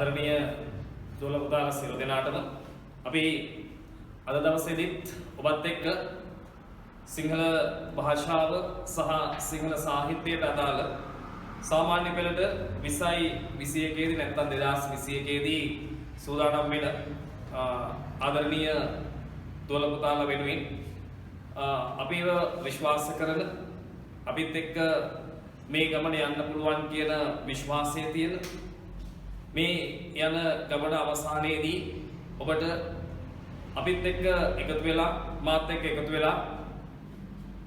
ආදරණීය දුවල පුතාලා සියලු දෙනාටම අපි අද දවසේදීත් ඔබත් එක්ක සිංහල භාෂාව සහ සිංහල සාහිත්‍යයට අදාළ සාමාන්‍ය පෙළට 20යි 21 දී නැත්නම් 2021 දී සූදානම් වෙන ආදරණීය දුවල පුතාලා වෙනුවෙන් අපිව විශ්වාස කරන අපිත් එක්ක මේ ගමන යන්න පුළුවන් කියන විශ්වාසය තියෙන මේ යන ගමන අවසානයේදී ඔබට අපිත් එක්ක එකතු වෙලා මාත් එක්ක එකතු වෙලා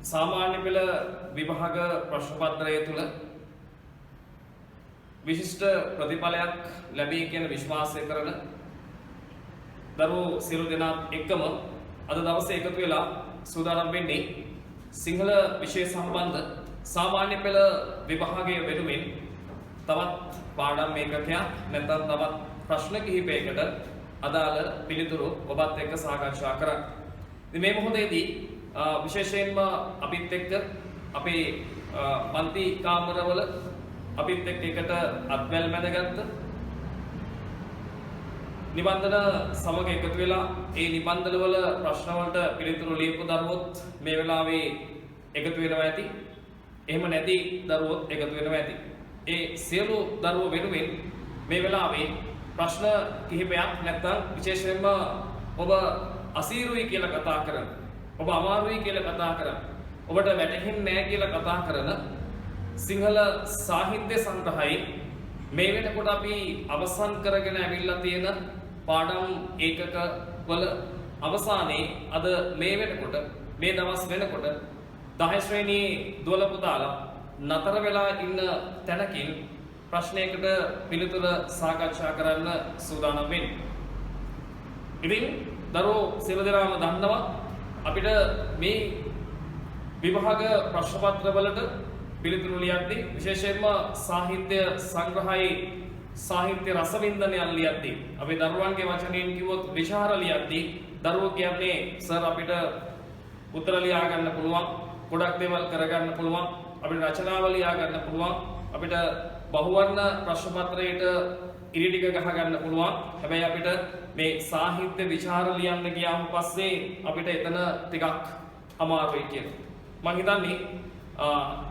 සාමාන්‍ය පෙළ විභාග ප්‍රශ්න පත්‍රය තුල විශිෂ්ට ප්‍රතිඵලයක් ලැබී කියන විශ්වාසය කරන දරුවෝ සියලු දෙනාත් එක්කම අද දවසේ එකතු වෙලා සූදානම් වෙන්නේ සිංහල විෂය සම්බන්ධ සාමාන්‍ය පෙළ විභාගයේ වෙනුවෙන් තවත් පාඩම් ඒකකයක් නැත්නම් තවත් ප්‍රශ්න කිහිපයකට අදාළ පිළිතුරු ඔබත් එක්ක සාකච්ඡා කරන්න. ඉතින් මේ මොහොතේදී විශේෂයෙන්ම අපිත් එක්ක අපේ පන්ති කාමරවල අපිත් එක්ක එකට අත්වැල් මැදගත්ත නිබන්ධන සමග එකතු වෙලා ඒ නිබන්ධන වල ප්‍රශ්න වලට පිළිතුරු ලියපු දරුවොත් මේ වෙලාවේ එකතු වෙනවා ඇති. එහෙම නැති දරුවොත් එකතු වෙනවා ඇති. ඒ සියලු දරුවෝ වෙනුවෙන් මේ වෙලාවේ ප්‍රශ්න කිහිපයක් නැත්නම් විශේෂයෙන්ම ඔබ අසීරුයි කියලා කතා කරන, ඔබ අමාරුයි කියලා කතා කරන, ඔබට වැටහෙන්නේ නැහැ කියලා කතා කරන සිංහල සාහිත්‍ය සංග්‍රහයේ මේ වෙනකොට අපි අවසන් කරගෙන ඇවිල්ලා තියෙන පාඩම් ඒකක වල අවසානයේ අද මේ වෙනකොට මේ දවස් වෙනකොට 10 ශ්‍රේණියේ දුවල පුතාලා නතර වෙලා ඉන්න තැනකින් ප්‍රශ්නයකට පිළිතුර සාකච්ඡා කරන්න සූදානම් වෙන්නේ. ඉතින් දරුවෝ සියලු දෙනාම දන්නවා අපිට මේ විභාග ප්‍රශ්න පත්‍ර වලට පිළිතුරු ලියද්දී විශේෂයෙන්ම සාහිත්‍ය සංග්‍රහයේ සාහිත්‍ය රසවින්දනයන් ලියද්දී අපි දරුවන්ගේ වචනයෙන් කිව්වොත් විචාර ලියද්දී දරුවෝ කියන්නේ සර් අපිට උත්තර ලියා ගන්න පුළුවන්, ගොඩක් දේවල් කරගන්න පුළුවන්, අපිට රචනාව ලියා ගන්න පුළුවන්, අපිට බහුවර්ණ ප්‍රශ්න පත්‍රයට ඉරි ටික ගහ ගන්න පුළුවන්. හැබැයි අපිට මේ සාහිත්‍ය විචාර ලියන්න ගියාම පස්සේ අපිට එතන ටිකක් අමාරුයි කියලා. මම හිතන්නේ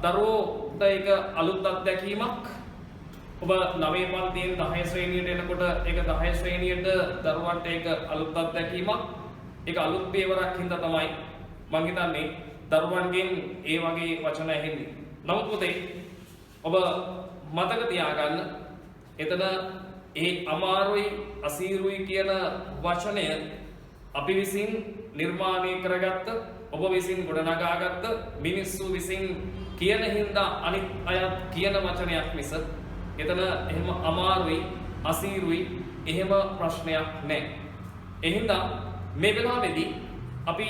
දරුවෝට ඒක අලුත් අත්දැකීමක්. ඔබ 9 පන්තියෙන් 10 ශ්‍රේණියට එනකොට ඒක 10 ශ්‍රේණියට දරුවන්ට ඒක අලුත් අත්දැකීමක්. ඒක අලුත් පේවරක් හින්දා තමයි මම හිතන්නේ දරුවන්ගෙන් ඒ වගේ වචන ඇහෙන්නේ. නමුත් පුතේ ඔබ මතක තියාගන්න එතන ඒ අමාරුයි අසීරුයි කියන වචනය අපි විසින් නිර්මාණය කරගත්ත, ඔබ විසින් ගොඩනගාගත්ත, මිනිස්සු විසින් කියන හින්දා අනිත් අයත් කියන වචනයක් මිස එතන එහෙම අමාරුයි අසීරුයි එහෙම ප්‍රශ්නයක් නැහැ. ඒ හින්දා මේ වෙලාවේදී අපි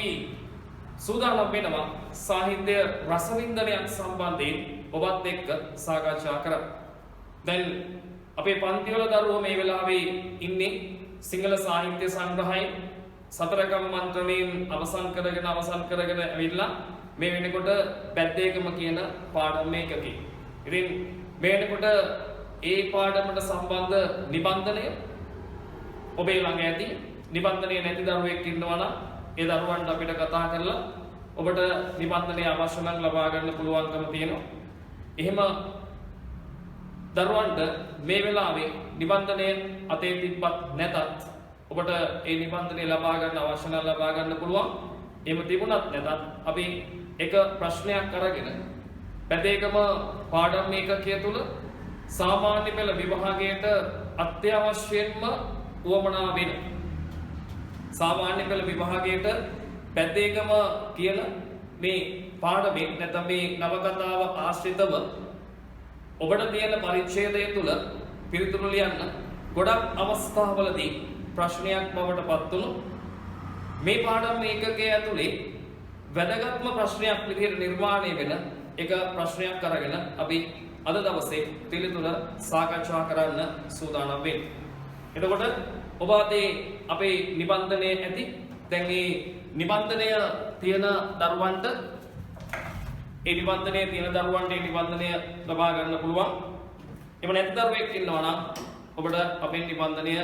සූදානම් වෙනවා සාහිත්‍ය රසවින්දනයක් සම්බන්ධයෙන් ඔබත් එක්ක සාකච්ඡා කරන්න. දැන් අපේ පන්තිවල දරුවෝ මේ වෙලාවේ ඉන්නේ සිංහල සාහිත්‍ය සංග්‍රහයේ සතරකම් මන්ත්‍රණයෙන් අවසන් කරගෙන ඇවිල්ලා මේ වෙනකොට බැද්දේකම කියන පාඩම මේකකේ. ඉතින් මේ වෙනකොට ඒ පාඩමට සම්බන්ධ නිබන්ධනය ඔබේ ළඟ ඇති. නිබන්ධනය නැති දරුවෙක් ඉන්නවා නම් ඒ දරුවන්ට අපිට කතා කරලා ඔබට නිබන්ධනය අවශ්‍ය නම් ලබා ගන්න පුළුවන්කම තියෙනවා. එහෙම දරුවන්ට මේ වෙලාවේ නිබන්ධනය අතේ තිබ්බත් නැතත් ඔබට ඒ නිබන්ධනය ලබා ගන්න අවශ්‍ය නම් ලබා ගන්න පුළුවන්. එහෙම තිබුණත් නැතත් අපි එක ප්‍රශ්නයක් අරගෙන පැදේකම පාඩම් ඒකකය තුල සාමාන්‍ය පෙළ විභාගයට අත්‍යවශ්‍යයෙන්ම උවමනා වෙන සාමාන්‍ය පෙළ විභාගයට පැදේකම කියන මේ පාඩමේ නැත්නම් මේ නවකතාව ආශ්‍රිතව ඔබට තියෙන පරිච්ඡේදය තුල පිළිතුරු ලියන්න ගොඩක් අවස්ථාවලදී ප්‍රශ්නයක් බවට පත් වුණු මේ පාඩම් ඒකකයේ ඇතුලේ වැදගත්ම ප්‍රශ්නයක් විදිහට නිර්මාණය වෙන එක ප්‍රශ්නයක් අරගෙන අපි අද දවසේ පිළිතුර සාකච්ඡා කරන්න සූදානම් වෙන්නේ. එතකොට ඔබ අපේ නිබන්ධනයේ ඇති දැන් මේ නිබන්ධනය තියෙන දරුවන්ට ඒ නිබන්ධනයේ තියෙන දරුවන්ට ඒ නිබන්ධනය ලබා ගන්න පුළුවන්. එහෙම නැති දරුවෙක් ඉන්නවා නම් ඔබට අපේ නිබන්ධනය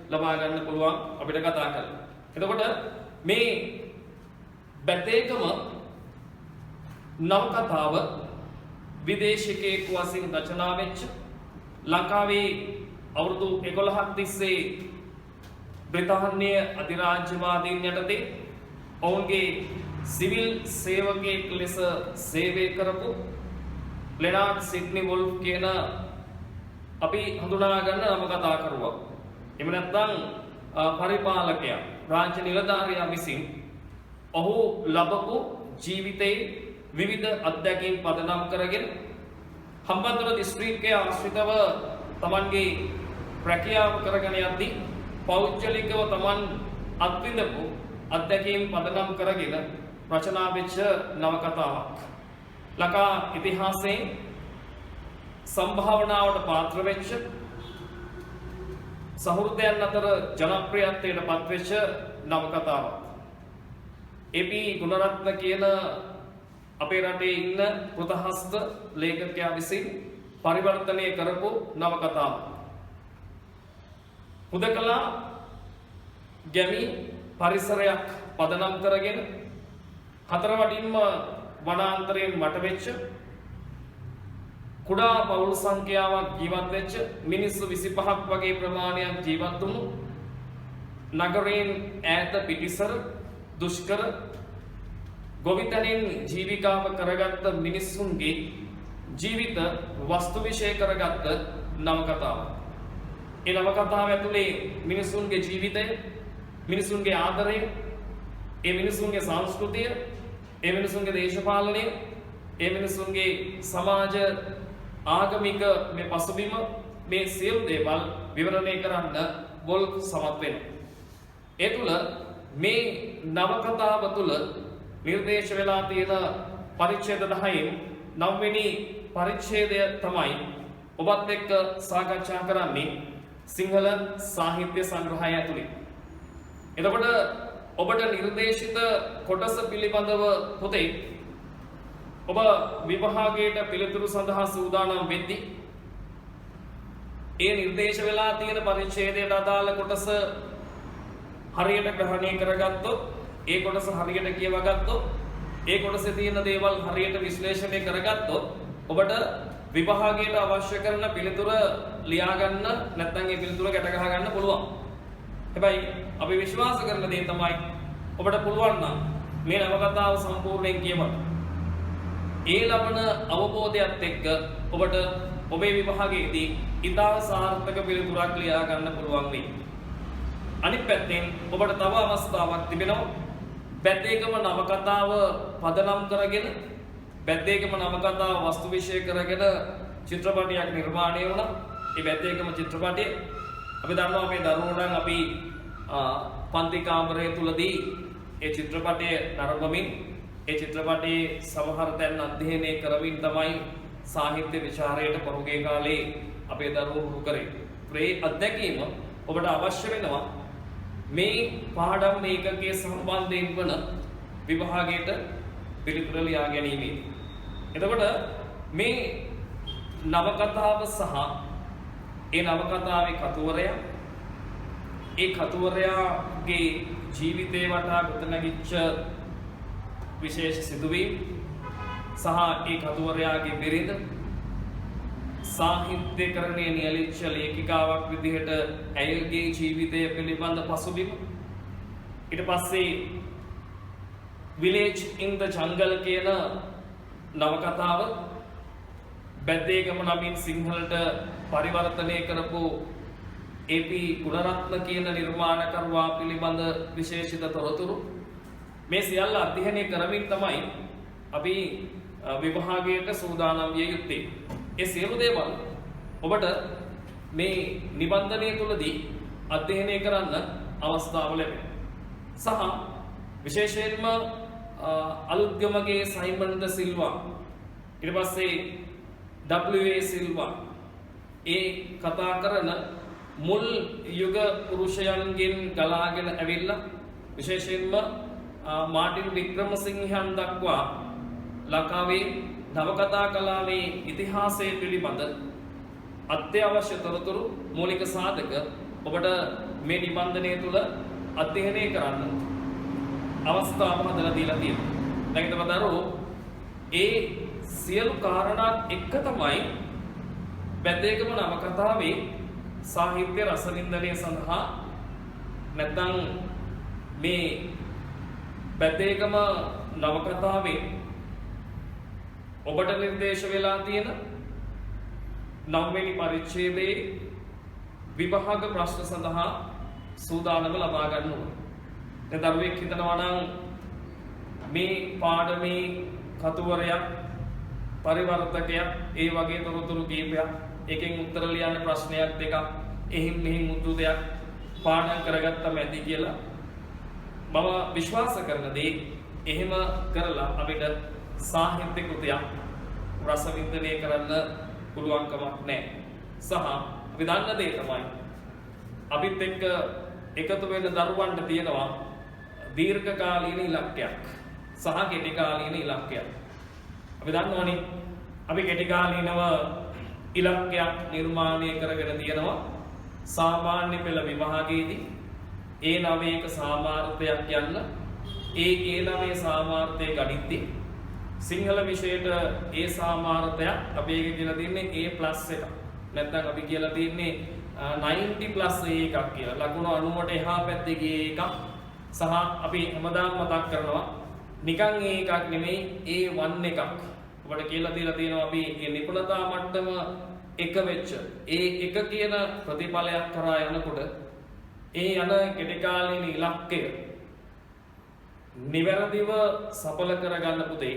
ලබා ගන්න පුළුවන් අපිට කතා කරලා. එතකොට මේ බැද්දේකම නවකතාව විදේශිකයෙකු වශයෙන් රචනා වෙච්ච ලංකාවේ අවුරුදු 11ක් තිස්සේ බ්‍රිතාන්‍ය අධිරාජ්‍යවාදීන් යටතේ ඔවුන්ගේ සිවිල් සේවකයෙක් ලෙස සේවය කරපු ලෙනාඩ් සිඩ්නි වොල්ෆ් කියන අපි හඳුනා ගන්න නවකතා කරුවා. එහෙම නැත්නම් පරිපාලකයා රාජ්‍ය නිලධාරියා විසින් ඔහු ලබපු ජීවිතයේ විවිධ අත්දැකීම් පදනම් කරගෙන හම්බන්තොට දිස්ත්‍රික්කයේ ආශ්‍රිතව තමන්ගේ රැකියාව කරගෙන යද්දී පෞද්ගලිකව තමන් අත්විඳපු අත්දැකීම් පදනම් කරගෙන රචනා වෙච්ච නවකතාවක්. ලංකා ඉතිහාසයේ සම්භාවනාවට පාත්‍ර වෙච්ච සහෘදයන් අතර ජනප්‍රියත්වයට පත්වෙච්ච නවකතාවක්. ඒ.පී. ගුණරත්න කියන අපේ රටේ ඉන්න කෘතහස්ත ලේඛකයා විසින් පරිවර්තනය කරපු නවකතාවක්. හුදකලා ගැමි පරිසරයක් පදනම් කරගෙන හතර වටින්ම වනාන්තරයෙන් වටවෙච්ච කුඩා පවුල් සංඛ්‍යාවක් ජීවත් වෙච්ච මිනිස්සු 25ක් වගේ ප්‍රමාණයක් ජීවත් වුණු නගරයෙන් ඈත පිටිසර දුෂ්කර ගොවිතැනින් ජීවිකාව කරගත්ත මිනිස්සුන්ගේ ජීවිත වස්තු විශේෂ කරගත්ත නවකතාවක්. ඒ නවකතාව ඇතුලේ මිනිසුන්ගේ ජීවිතය, මිනිසුන්ගේ ආදරය, ඒ මිනිසුන්ගේ සංස්කෘතිය, ඒ මිනිසුන්ගේ දේශපාලනය, ඒ මිනිසුන්ගේ සමාජ ආගමික මේ පසුබිම මේ සියලු දේවල් විවරණය කරන්න වොල්ෆ් සමත් වෙනවා. ඒ තුල මේ නවකතාව තුල නිර්දේශ වෙලා තියෙන පරිච්ඡේද 10න් 9 වෙනි පරිච්ඡේදය තමයි ඔබත් එක්ක සාකච්ඡා කරන්නේ සිංහල සාහිත්‍ය සංග්‍රහය ඇතුළේ. එතකොට ඔබට නිර්දේශිත කොටස පිළිබඳව පොතේ ඔබ විභාගයට පිළිතුරු සඳහා සූදානම් වෙද්දී ඒ නිර්දේශ වෙලා තියෙන පරිච්ඡේදයට අදාළ කොටස හරියට ග්‍රහණය කරගත්තොත්, ඒ කොටස හරියට කියවගත්තොත්, ඒ කොටසේ තියෙන දේවල් හරියට විශ්ලේෂණය කරගත්තොත් ඔබට විභාගයට අවශ්‍ය කරන පිළිතුර ලියා ගන්න නැත්නම් ඒ පිළිතුර ගැට ගහ ගන්න පුළුවන්. හැබැයි අපි විශ්වාස කරන දේ තමයි ඔබට පුළුවන් නම් මේ නවකතාව සම්පූර්ණයෙන් කියවන්න. ඒ ලබන අවබෝධයත් එක්ක ඔබට ඔබේ විභාගයේදී ඉතා සාර්ථක පිළිතුරක් ලියා ගන්න පුළුවන් වෙයි. අනිත් පැත්තෙන් ඔබට තව අවස්ථාවක් තිබෙනවා. බැද්දේකම නවකතාව පදනම් කරගෙන බැද්දේකම නවකතාව වස්තු විශේෂ කරගෙන චිත්‍රපටයක් නිර්මාණය වුණා. ඒ බැද්දේකම චිත්‍රපටය අපි දන්නවා මේ දරුවෝන් අපි පන්ති කාමරය තුලදී ඒ චිත්‍රපටය නරඹමින් ඒ චිත්‍රපටයේ සමහර තැන් අධ්‍යයනය කරමින් තමයි සාහිත්‍ය විචාරයට පසුගිය කාලේ අපේ දරුවෝ හුරු කරේ. ඒ අත්දැකීම ඔබට අවශ්‍ය වෙනවා මේ පාඩම් ඒකකයේ සම්බන්ධයෙන් වන විභාගයට පිළිතුර ලියා ගැනීමේ. එතකොට මේ නවකතාව සහ ඒ නවකතාවේ කතුවරයා, ඒ කතුවරයාගේ ජීවිතේ වටා ගොඩනැගිච්ච විශේෂ සිදුවීම් සහ ඒ කතුවරයාගේ බිරිඳ සාහිත්‍යකරණයේ නියැලිච්ච ලේඛිකාවක් විදිහට ඇයගේ ජීවිතය පිළිබඳ පසුබිම, ඊට පස්සේ Village in the Jungle කියන නවකතාව බැද්දේකම නමින් සිංහලට පරිවර්තනය කරපු ඒ.පී. ගුණරත්න කියන නිර්මාණකරුවා පිළිබඳ විශේෂිත තොරතුරු මේ සියල්ල අධ්‍යයනය කරමින් තමයි අපි විභාගයට සූදානම් විය යුත්තේ. ඒ සියලු දේවල් ඔබට මේ නිබන්ධනය තුලදී අධ්‍යයනය කරන්න අවස්ථාව ලැබෙනවා. සහ විශේෂයෙන්ම අලුත්ගමගේ සයිමන් ද සිල්වා, ඊට පස්සේ W.A. සිල්වා ඒ කතා කරන මුල් යුග පුරුෂයන්ගෙන් ගලාගෙන ඇවිල්ලා විශේෂයෙන්ම මාටින් වික්‍රමසිංහයන් දක්වා ලංකාවේ නවකතා කලාවේ ඉතිහාසය පිළිබඳ අත්‍යවශ්‍ය තොරතුරු මූලික සාධක ඔබට මේ නිබන්ධනය තුළ අධ්‍යයනය කරන්න අවස්ථාව හදලා දීලා තියෙනවා. දැන් ඊට පස්සේ ඒ සියලු කාරණා එක්ක තමයි බැද්දේකම නවකතාවේ සාහිත්‍ය රසවින්දනය සඳහා නැත්නම් මේ බැද්දේකම නවකතාවේ ඔබට නිර්දේශ වෙලා තියෙන 9 වෙනි පරිච්ඡේදයේ විභාග ප්‍රශ්න සඳහා සූදානම ලබා ගන්න ඕනේ. දැන් දරුවෙක් හිතනවා නම් මේ පාඩමේ කතුවරයක් පරිවර්තකයක් ඒ වගේ තොරතුරු කීපයක් එකෙන් උත්තර ලියන්න ප්‍රශ්නයක් දෙකක් එහින් මෙහින් උතු දෙයක් පාඩම් කරගත්තම ඇති කියලා මම විශ්වාස කරන දේ එහෙම කරලා අපිට සාහිත්‍ය කෘතියක් රසවින්දනය කරන්න පුළුවන් කමක් නැහැ. සහ අපි දන්න දේ තමයි අපිත් එක්ක එකතු වෙන දරුවන්ට තියෙනවා දීර්ඝකාලීන ඉලක්කයක් සහ කෙටි කාලීන ඉලක්කයක්. අපි දන්නවනේ අපි කෙටි කාලීනව ඉලක්කයක් නිර්මාණය කරගෙන තියෙනවා සාමාන්‍ය පෙළ විභාගයේදී ඒ 9ක සාමාර්ථයක් යන්න ඒ 9 සාමාර්ථය ගනිද්දී සිංහල විෂයට ඒ සාමාර්ථයක් අපි ඒක කියලා තියන්නේ A+ එකක්. නැත්නම් අපි කියලා තියන්නේ 90+ එකක් කියලා. ලකුණු 90ට එහා පැත්තේ ගියේ එකක්. සහ අපි හැමදාම මතක් කරනවා නිකන් එකක් නෙමෙයි A1 එකක්. ඔබට කියලා දීලා තියෙනවා අපි මේ නිපුණතා මට්ටම එක වෙච්ච ඒ එක කියන ප්‍රතිඵලයක් කරා යනකොට ඒ යන කෙටි කාලීන ඉලක්කය නිවැරදිව සඵල කරගන්න පුතේ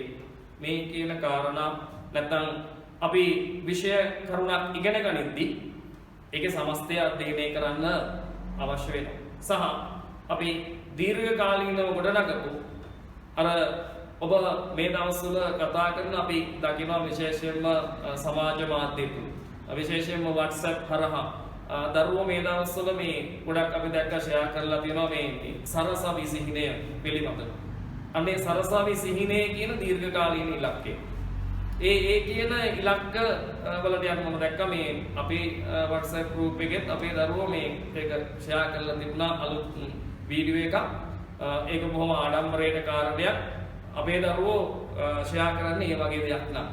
මේ කියන කාරණා නැත්නම් අපි විෂය කරුණක් ඉගෙන ගනිද්දී ඒකේ සමස්තය අධ්‍යයනය කරන්න අවශ්‍ය වෙනවා. සහ අපි දීර්ඝ කාලීනව ගොඩනගපු අර ඔබ මේ දවස්වල කතා කරන අපි දකිනවා විශේෂයෙන්ම සමාජ මාධ්‍ය තුල විශේෂයෙන්ම WhatsApp හරහා දරුවෝ මේ දවස්වල මේ ගොඩක් අපි දැක්ක ෂෙයා කරලා තියෙනවා මේ සරසවි සිහිනය පිළිබඳව. අනේ සරසවි සිහිනය කියන දීර්ඝකාලීන ඉලක්කය. ඒ කියන ඉලක්ක වලට යන මම දැක්ක මේ අපේ WhatsApp group එකෙත් අපේ දරුවෝ මේ ඒක ෂෙයා කරලා තිබුණා අලුත් වීඩියෝ එකක්. ඒක බොහොම ආඩම්බරයට කාරණයක්. අපේ දරුවෝ ෂෙයා කරන්නේ මේ වගේ දෙයක් නම්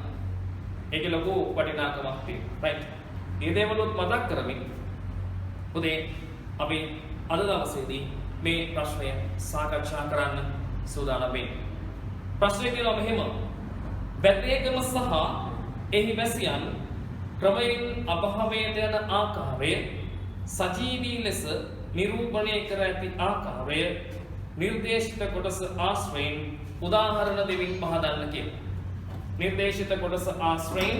ඒකේ ලොකු වටිනාකමක් තියෙනවා. රයිට්. මේ දේවලුත් මතක් කරමින් පුතේ අපි අද දවසේදී මේ ප්‍රශ්නය සාකච්ඡා කරන්න සූදානම් වෙන්නේ. ප්‍රශ්නේ කියනවා මෙහෙම. බැද්දේකම සහ එහි වැසියන් ක්‍රමයෙන් අභාවයට යන ආකාරය සජීවී ලෙස නිරූපණය කර ඇති ආකාරය නිර්දේශිත කොටස ආශ්‍රයෙන් උදාහරණ දෙමින් පහදන්න කියලා. නිර්දේශිත කොටස ආශ්‍රයෙන්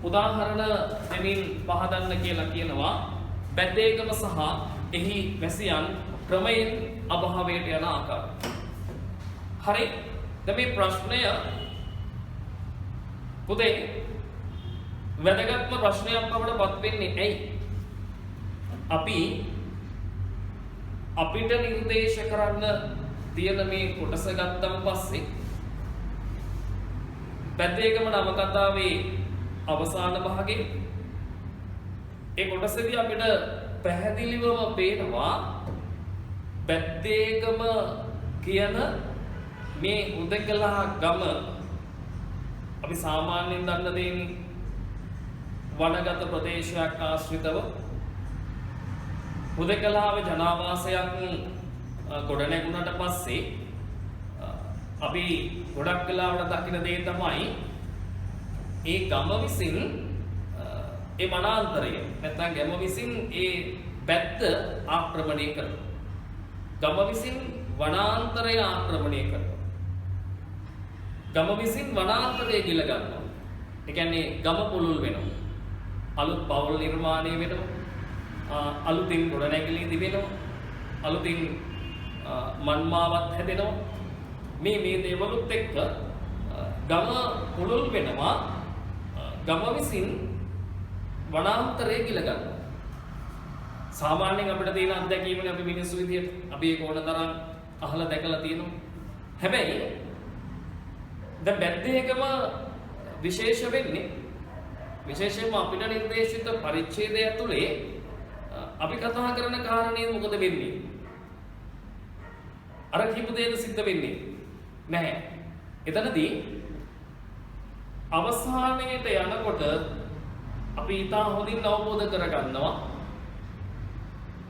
උදාහරණ දෙමින් පහදන්න කියලා කියනවා බැද්දේකම සහ එහි වැසියන් ක්‍රමයෙන් අභාවයට යන ආකාරය. හරි. දැන් මේ ප්‍රශ්නය පුතේ වැදගත්ම ප්‍රශ්නයක් බවට පත් වෙන්නේ ඇයි? අපිට නිර්දේශ කරන්න තියෙන මේ කොටස ගත්තම පස්සේ බැද්දේකම නවකතාවේ අවසාන භාගයේ ඒ කොටසේදී අපිට පැහැදිලිවම පේනවා බැද්දේකම කියන මේ උදකලා ගම අපි සාමාන්‍යයෙන් දන්න දෙන්නේ වනගත ප්‍රදේශයක් ආශ්‍රිතව උදකලාව ජනාවාසයක් ගොඩනැගුණට පස්සේ අපි ගොඩක් වෙලාවට දකින දේ තමයි ඒ ගම විසින් ඒ වනාන්තරය නැත්නම් ගම විසින් ඒ පැත්ත ආක්‍රමණය කරනවා. ගම විසින් වනාන්තරය ආක්‍රමණය කරනවා. ගම විසින් වනාන්තරය ගිල ගන්නවා. ඒ කියන්නේ ගම පුළුල් වෙනවා. අලුත් පවුල් නිර්මාණය වෙනවා. අලුතින් ගොඩනැගිලි තිබෙනවා. අලුතින් මන්මාවත් හැදෙනවා. මේ දේවලුත් එක්ක ගම පුළුල් වෙනවා. ගම විසින් වනාන්තරය ගිල ගන්නවා. සාමාන්‍යයෙන් අපිට තියෙන අත්දැකීමනේ අපි මිනිස්සු විදියට අපි ඒක ඕන තරම් අහලා දැකලා තියෙනවා. හැබැයි දැන් බැද්දේකම විශේෂ වෙන්නේ විශේෂයෙන්ම අපිට නිර්දේශිත පරිච්ඡේදය ඇතුලේ අපි කතා කරන කාරණේ මොකද වෙන්නේ? අර කිපු දෙයද සිද්ධ වෙන්නේ නැහැ. එතනදී අවසානයේට යනකොට අපි ඊටා හොඳින් අවබෝධ කරගන්නවා.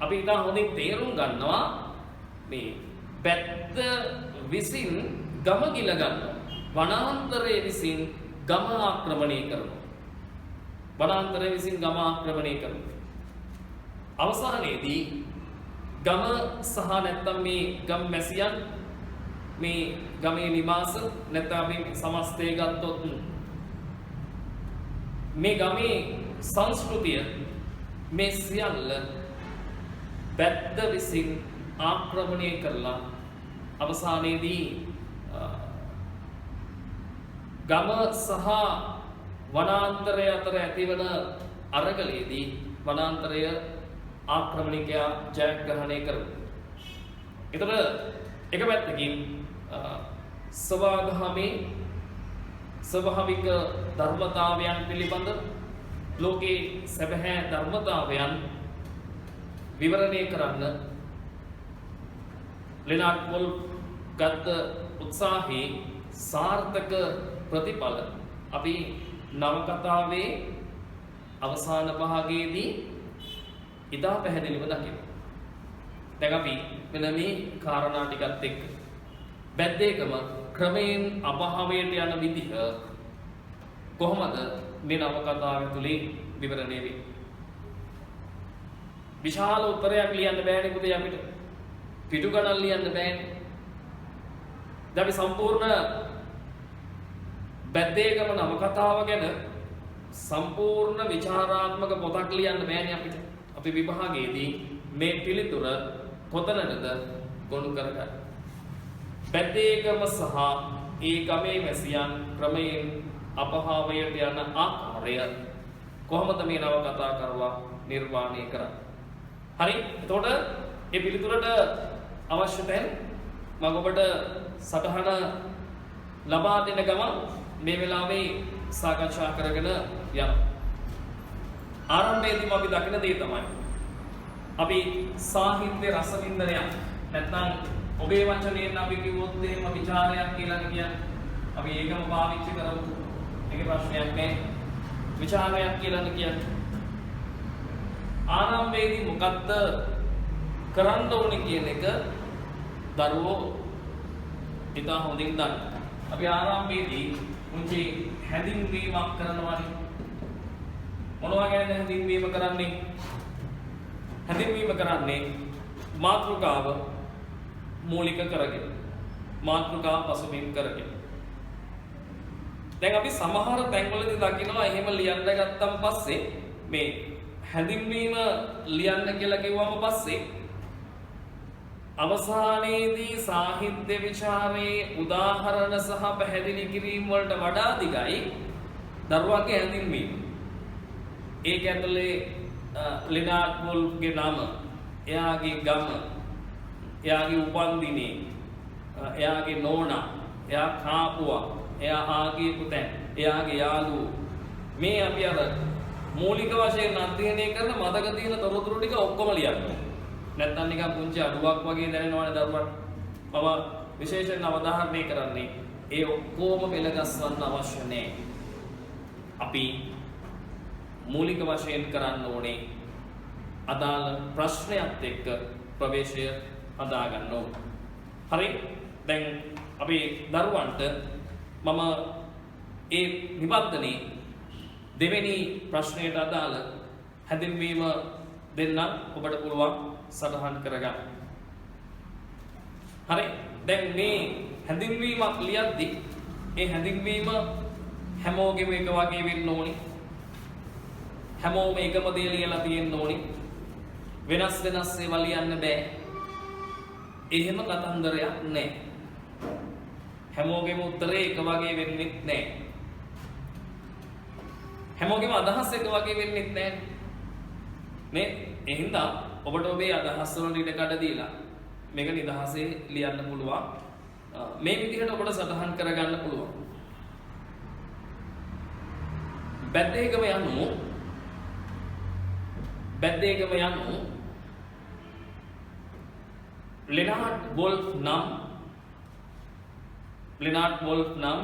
අපි ඊටා හොඳින් තේරුම් ගන්නවා මේ පැත්ත විසින් ගම ගිල ගන්නවා. වනාන්තරයේ විසින් ගම ආක්‍රමණය කරනවා. වනාන්තරයේ විසින් ගම ආක්‍රමණය කරනවා. අවසානයේදී ගම සහ නැත්තම් මේ ගම් මැසියන් මේ ගමේ නිවාස නැත්නම් මේ සමස්තය ගත්තොත් මේ ගමේ සංස්කෘතිය මේ සියල්ල බැද්ද විසින් ආක්‍රමණය කරලා අවසානයේදී ගම සහ වනාන්තරය අතර ඇතිවන අරගලයේදී වනාන්තරය ආක්‍රමණිකයා ජයග්‍රහණය කරනවා. ඒතර එක පැත්තකින් සවාගහමේ ස්වභාවික ධර්මතාවයන් පිළිබඳ ලෝකේ සැබෑ ධර්මතාවයන් විවරණය කරන්න ලෙනාඩ් වොල්ෆ් ගත් උත්සාහයේ සාර්ථක ප්‍රතිඵල අපි නවකතාවේ අවසාන භාගයේදී ඉතා පැහැදිලිව දකිනවා. දැන් අපි මෙන්න මේ කාරණා ටිකත් එක්ක බැද්දේකම ක්‍රමයෙන් අභාවයට යන විදිහ කොහොමද මේ නවකතාව තුළින් විවරණය වෙන්නේ? විශාල උත්තරයක් ලියන්න බෑනේ පුතේ අපිට. පිටු ගණන් ලියන්න බෑනේ. දැන් අපි සම්පූර්ණ බැද්දේකම නවකතාව ගැන සම්පූර්ණ විචාරාත්මක පොතක් ලියන්න බෑනේ අපිට. අපි විභාගයේදී මේ පිළිතුර කොතනද ගොනු කරගන්න. බැද්දේකම සහ ඒ ගමේ වැසියන් ක්‍රමයෙන් අපහාවයට යන ආකාරය කොහොමද මේ නවකතා කරවා නිර්මාණය කරන්නේ? හරි. එතකොට මේ පිළිතුරට අවශ්‍ය තැන් මම ඔබට සටහන ලබා දෙන ගමන් මේ වෙලාවේ සාකච්ඡා කරගෙන යනවා. ආරම්භයේදීම අපි දකින දේ තමයි අපි සාහිත්‍ය රසවින්දනයක් නැත්නම් ඔබේ වචනයෙන් අපි කිව්වොත් එහෙම ਵਿਚාරයක් කියලා කියන්නේ අපි ඒකම පාවිච්චි කරමු. ඒකේ ප්‍රශ්නයක් නැහැ. ਵਿਚාරයක් කියලා කියන්නේ ආරම්භයේදී මොකද්ද කරන්න ඕනේ කියන එක දරුවෝ ඉතා හොඳින් දන්නවා. අපි ආරම්භයේදී මුංචි හැඳින්වීමක් කරනවානේ. මොනවා ගැනද හැඳින්වීම කරන්නේ? හැඳින්වීම කරන්නේ මාතෘකාව මූලික කරගෙන. මාතෘකාව පසුබිම් කරගෙන. දැන් අපි සමහර තැන්වලදී දකිනවා එහෙම ලියන්න ගත්තන් පස්සේ මේ හැඳින්වීම ලියන්න කියලා කිව්වම පස්සේ අවසානයේදී සාහිත්‍ය විචාරයේ උදාහරණ සහ පැහැදිලි කිරීම වලට වඩා දිගයි දරුවාගේ හැඳින්වීම. ඒක ඇතුලේ ලෙනාඩ් වොල්ෆ්ගේ නම, එයාගේ ගම, එයාගේ උපන්දිනේ, එයාගේ නෝනා, එයා කාපුවා, එයා ආගේ පුතේ, එයාගේ යාළුවෝ, මේ අපි අර මූලික වශයෙන් අධ්‍යයනය කරන මතක තියෙන තොරතුරු ටික ඔක්කොම ලියන්න. නැත්නම් නිකන් පුංචි අඩුවක් වගේ දැනෙනවනේ දරුවට. මම විශේෂයෙන් අවධාරණය කරන්නේ ඒ ඔක්කොම පෙළගස්වන්න අවශ්‍ය නැහැ. අපි මූලික වශයෙන් කරන්න ඕනේ අදාළ ප්‍රශ්නයත් එක්ක ප්‍රවේශය හදා ගන්න ඕනේ. හරි? දැන් අපි දරුවන්ට මම ඒ නිබන්ධනේ දෙවෙනි ප්‍රශ්නයට අදාළ හැඳින්වීම දෙන්න ඔබට පුළුවන් සටහන් කරගන්න. හරි? දැන් මේ හැඳින්වීමක් ලියද්දී ඒ හැඳින්වීම හැමෝගෙම එක වගේ වෙන්න ඕනේ. හැමෝම එකම දේ ලියලා තියෙන්න ඕනේ. වෙනස් වෙනස් ඒවා ලියන්න බෑ. එහෙම කතන්දරයක් නැහැ. හැමෝගෙම උත්තරේ එක වගේ වෙන්නේ නැහැ. හැමෝගෙම අදහස් එක වගේ වෙන්නේ නැහැ. මේ එහෙනම් ඔබට ඔබේ අදහස් වලට ඉඩ කඩ දීලා මේක නිදහසේ ලියන්න පුළුවන්. මේ විදිහට ඔබට සටහන් කරගන්න පුළුවන්. බැද්දේගම යනු ලෙනාඩ් වොල්ෆ් නම්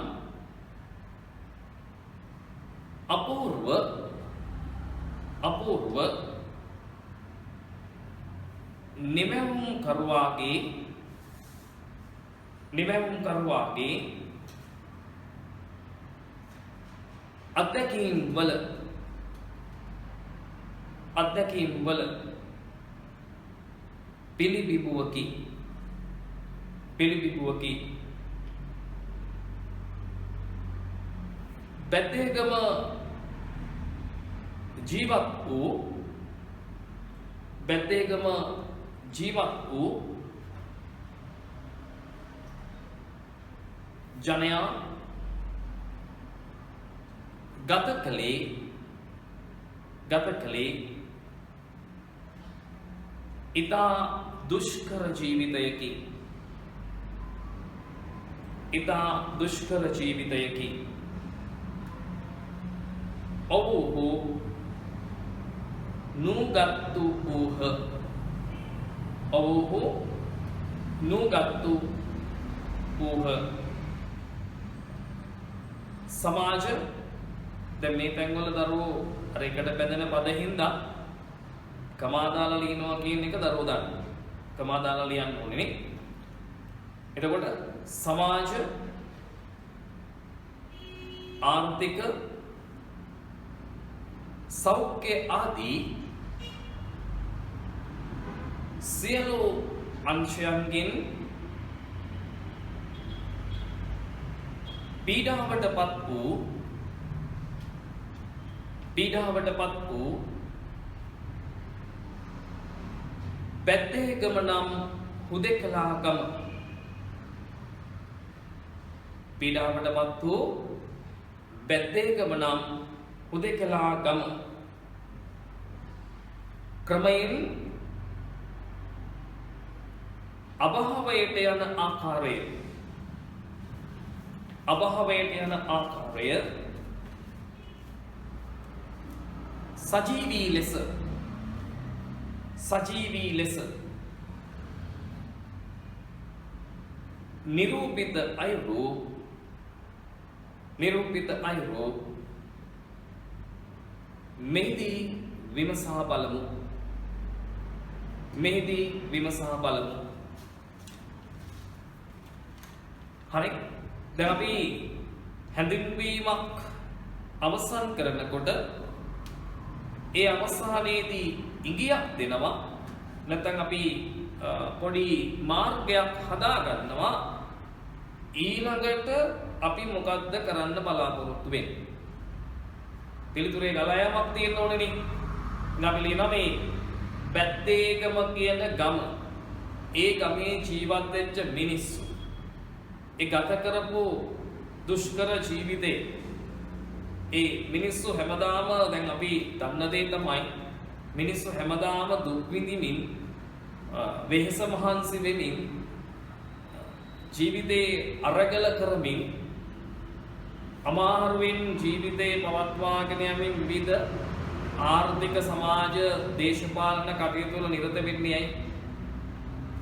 අපූර්ව නිමැවුම් කරුවාගේ අත්දැකීම් වල පිළිබිඹුවකි බැද්දේගම ජීවත් වූ ජනයා ගත කළේ ඉතා දුෂ්කර ජීවිතයකි. ඔවුහු නූගත්තු වූහ. සමාජ දැන් මේ තැන්වල දරුවෝ අර එකට බැඳෙන පද හින්දා කමා දාලා ලියනවා කියන එක දරුවෝ දන්න. කමා දාලා ලියන්න ඕනේ නේ. එතකොට සමාජ ආර්ථික සෞඛ්‍ය ආදී සියලු අංශයන්ගෙන් පීඩාවටපත් වූ බැද්දේගම නම් හුදෙකලාකම ක්‍රමයෙන් අභාවයට යන ආකාරය සජීවී ලෙස නිරූපිත අයුරු මෙහිදී විමසා බලමු. හරි. දැන් අපි හැඳින්වීමක් අවසන් කරනකොට ඒ අවසානයේදී ඉඟියක් දෙනවා. නැත්නම් අපි පොඩි මාර්ගයක් හදා ගන්නවා. ඊළඟට අපි මොකද්ද කරන්න බලාපොරොත්තු වෙන්නේ? පිළිතුරේ ගලා යාමක් තියෙන්න ඕනේ නේ. අපි ලියනවා මේ බැද්දේගම කියන ගම. ඒ ගමේ ජීවත් වෙච්ච මිනිස්සු. ඒ ගත කරපු දුෂ්කර ජීවිතේ. ඒ මිනිස්සු හැමදාම දැන් අපි දන්න දේ තමයි මිනිස්සු හැමදාම දුක් විඳිමින් වෙහෙස මහන්සි වෙමින් ජීවිතේ අරගල කරමින් අමාරුවෙන් ජීවිතේ පවත්වාගෙන යමින් විවිධ ආර්ථික සමාජ දේශපාලන කටයුතු වල නිරත වෙන්නේ ඇයි?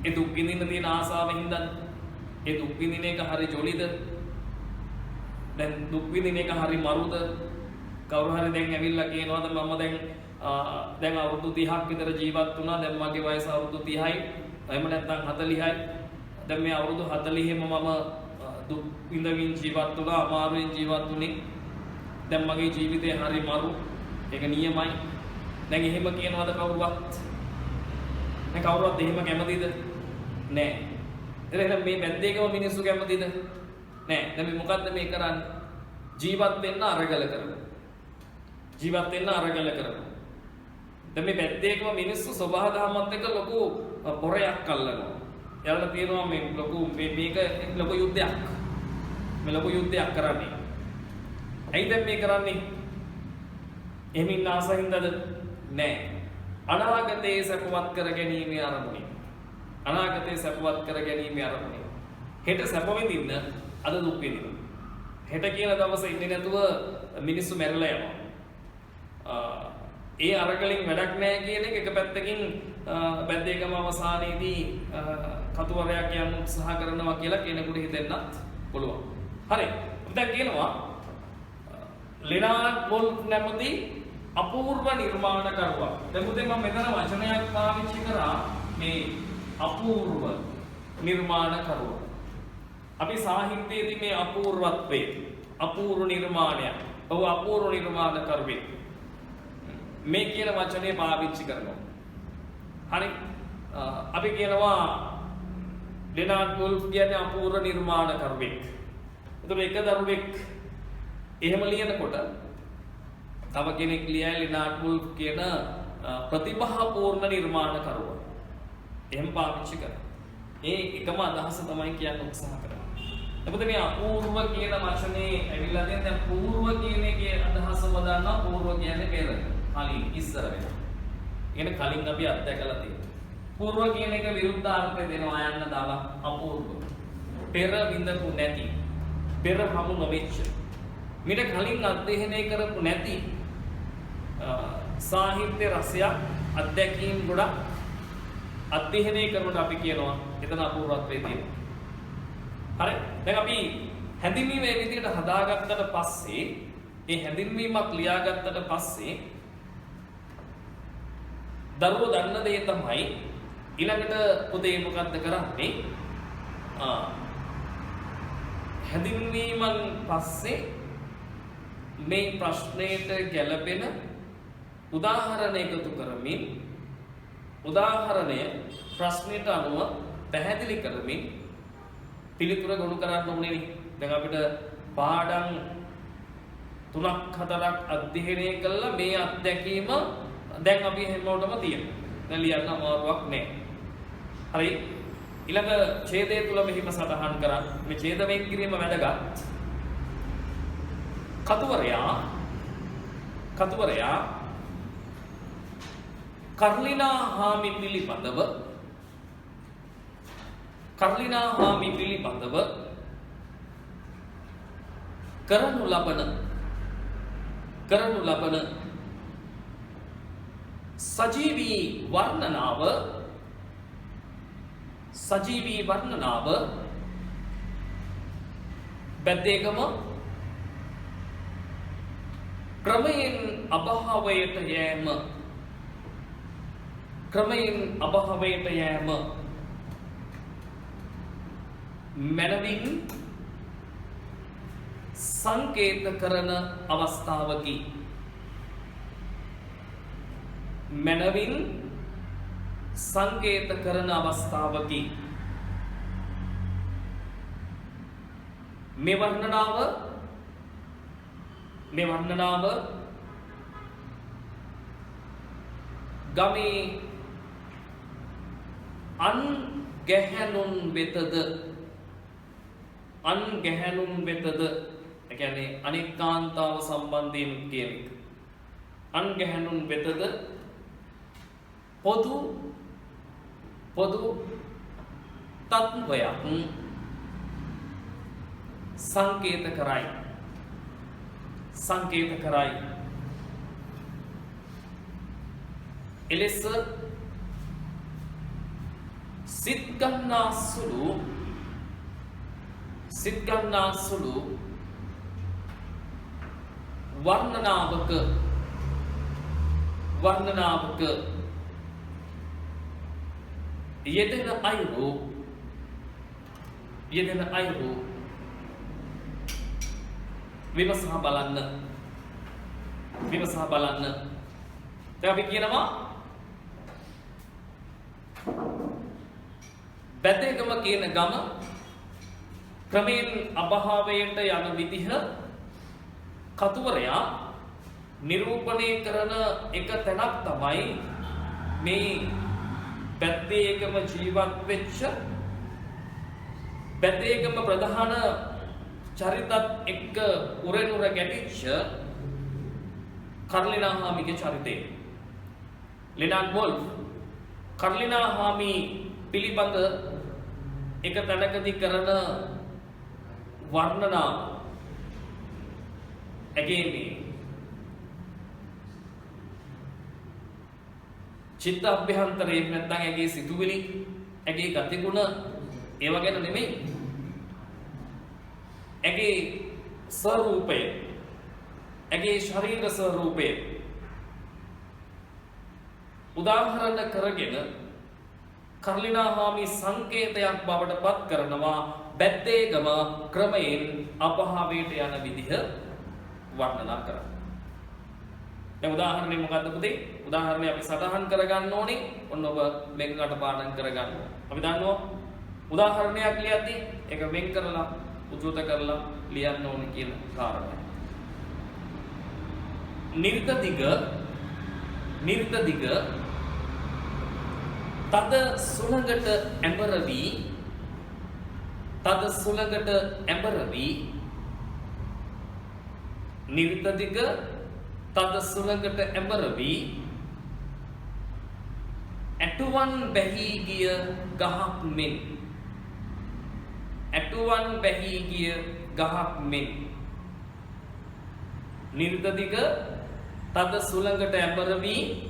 ඒ දුක් විඳින්න තියෙන ආසාවෙන් හින්දා. ඒ දුක් විඳින එක හරි ජොලිද? දැන් දුක් විඳින එක හරි මරුද? කවුරු හරි දැන් ඇවිල්ලා කියනවාද මම දැන් අවුරුදු 30ක් විතර ජීවත් වුණා. දැන් මගේ වයස අවුරුදු 30යි. එහෙම නැත්නම් 40යි. දැන් මේ අවුරුදු 40ෙම මම දුක් විඳමින් ජීවත් වුණා. අමාරුවෙන් ජීවත් වුණේ. දැන් මගේ ජීවිතේ හරි මරු. ඒක නියමයි. දැන් එහෙම කියනවාද කවුරුවත්? දැන් කවුරුවත් එහෙම කැමතිද? නෑ. එහෙනම් මේ බැද්දේගම මිනිස්සු කැමතිද? නෑ. දැන් මේ මොකද්ද මේ කරන්නේ? ජීවත් වෙන්න අරගල කරනවා. දැන් මේ බැද්දේගම මිනිස්සු සබහා දහමත් එක්ක ලොකු පොරයක් අල්ලනවා. යාළුවා තියෙනවා මේ මේක ලොකු යුද්ධයක්. මේ ලොකු යුද්ධයක් කරන්නේ. ඇයි දැන් මේ කරන්නේ? එහෙම ඉන්න ආසින්දද? නෑ. අනාගතයේ සපවත් කර ගැනීමේ අරමුණින්. හෙට සැප විඳින්න අද දුක් විඳිනවා. හෙට කියන දවසේ ඉන්නේ නැතුව මිනිස්සු මැරලා යනවා. ඒ අරගලින් වැඩක් නැහැ කියන එක පැත්තකින් බැද්දේකම අවසානයේදී කතුවරයා කියන්න උත්සාහ කරනවා කියලා කෙනෙකුට හිතෙන්නත් පුළුවන්. හරි. දැන් කියනවා ලෙනාඩ් වොල්ෆ් නැමැති අපූර්ව නිර්මාණකරුවා. දැන් මුදේ මම මෙතන වචනයක් පාවිච්චි කරා මේ අපූර්ව නිර්මාණකරුවා. අපි සාහිත්‍යයේදී මේ අපූර්වත්වයේ අපූර්ව නිර්මාණය, ඔව් අපූර්ව නිර්මාණකරුවෙක් මේ කියන වචනේ පාවිච්චි කරනවා. හරි. අපි කියනවා ලෙනාඩ් වොල්ෆ් කියන්නේ අපූර්ව නිර්මාණකරුවෙක්. ඒතර එක දරුවෙක් එහෙම ලියනකොට තව කෙනෙක් ලියයි ලෙනාඩ් වොල්ෆ් කියන ප්‍රතිභාපූර්ණ නිර්මාණකරුවා. එහෙම පාවිච්චි කරනවා. ඒ එකම අදහස තමයි කියන්න උත්සාහ කරන්නේ. එතකොට මේ අපූර්ව කියන වචනේ ඇවිල්ලා තියෙන දැන් පූර්ව කියන එකේ අදහස වදන්නා පූර්ව කියන්නේ පෙර. කලින් ඉස්සර වෙනවා. කියන කලින් අපි අත්දැකලා තියෙනවා. පූර්ව කියන එක විරුද්ධාර්ථය දෙනවා යන්න දාලා අපූර්ව. පෙර විඳපු නැති. පෙර හමු නොවෙච්ච. මිට කලින් අධ්‍යයනය කරපු නැති සාහිත්‍ය රසයක් අත්දැකීම් ගොඩක් අධ්‍යයනය කරනකොට අපි කියනවා එතන අපූර්වත්වයේ තියෙනවා. හරි. දැන් අපි හැඳින්වීම මේ විදිහට හදාගත්තට පස්සේ ඒ හැඳින්වීමක් ලියාගත්තට පස්සේ දරුවෝ දන්න දේ තමයි ඊළඟට පුතේ මොකද්ද කරන්නේ? හැඳින්වීමෙන් පස්සේ මේ ප්‍රශ්නයට ගැළපෙන උදාහරණ එකතු කරමින් උදාහරණය ප්‍රශ්නයට අනුව පැහැදිලි කරමින් පිළිතුර ගොනු කරන්න ඕනේ නේ. දැන් අපිට පාඩම් 3ක් 4ක් අධ්‍යයනය කළා මේ අත්දැකීම දැන් අපි හැමෝටම තියෙනවා. දැන් ලියන්න අමාරුවක් නෑ. හරි. ඊළඟ ඡේදය තුල මෙහිම සටහන් කරා. මේ ඡේද වෙන් කිරීම වැදගත්. කතුවරයා කර්ලිනා හාමි පිළිබඳව කරනු ලබන සජීවී වර්ණනාව බැද්දේකම ක්‍රමයෙන් අභාවයට යෑම මනවින් සංකේත කරන අවස්ථාවකි. මනවින් සංකේත කරන අවස්ථාවකි. මේ වර්ණනාව ගමේ අන් ගැහැණුන් වෙතද ඒ කියන්නේ අනෙක් කාන්තාව සම්බන්ධයෙන් කියන එක. අන් ගැහැණුන් වෙතද පොදු තත්වයක් සංකේත කරයි. එලෙස සිත් ගන්නා සුළු වර්ණනාවක යෙදෙන අයුරු විමසා බලන්න. දැන් අපි කියනවා බැද්දේකම කියන ගම ක්‍රමයෙන් අභාවයට යන විදිහ කතුවරයා නිරූපණය කරන එක තැනක් තමයි මේ බැද්දේකම ජීවත් වෙච්ච බැද්දේකම ප්‍රධාන චරිතත් එක්ක උරෙනුර ගැටිච්ච කර්ලිනා හාමිගේ චරිතය. ලෙනාඩ් වොල්ෆ් කර්ලිනා හාමි පිළිබඳ එක තැනකදී කරන වර්ණනා ඇගේ මේ චිත්ත අභ්‍යන්තරේ නැත්නම් ඇගේ සිතුවිලි ඇගේ ගතිගුණ ඒව ගැන නෙමෙයි ඇගේ ස්වરૂපය ඇගේ ශරීර ස්වરૂපය උදාහරණ කරගෙන කර්ලිනාහාමි සංකේතයක් බවට පත් කරනවා බැද්දේගම ක්‍රමයෙන් අපහාවයට යන විදිහ වර්ණනා කරනවා. දැන් උදාහරණයක් මොකද්ද පුතේ? උදාහරණයක් අපි සටහන් කරගන්න ඕනේ. ඔන්න ඔබ මේකට පාඩම් කරගන්න. අපි දන්නවා උදාහරණයක් ලියද්දී ඒක වෙන් කරලා උද්දෘත කරලා ලියන්න ඕනේ කියන කාරණය. නිර්ත දිග තද සුළඟට ඇඹර වී නිර්ත දිග තද සුළඟට ඇඹර වී ඇටුවන් බැහි ගිය ගහක් මෙන් නිර්ත දිග තද සුළඟට ඇඹර වී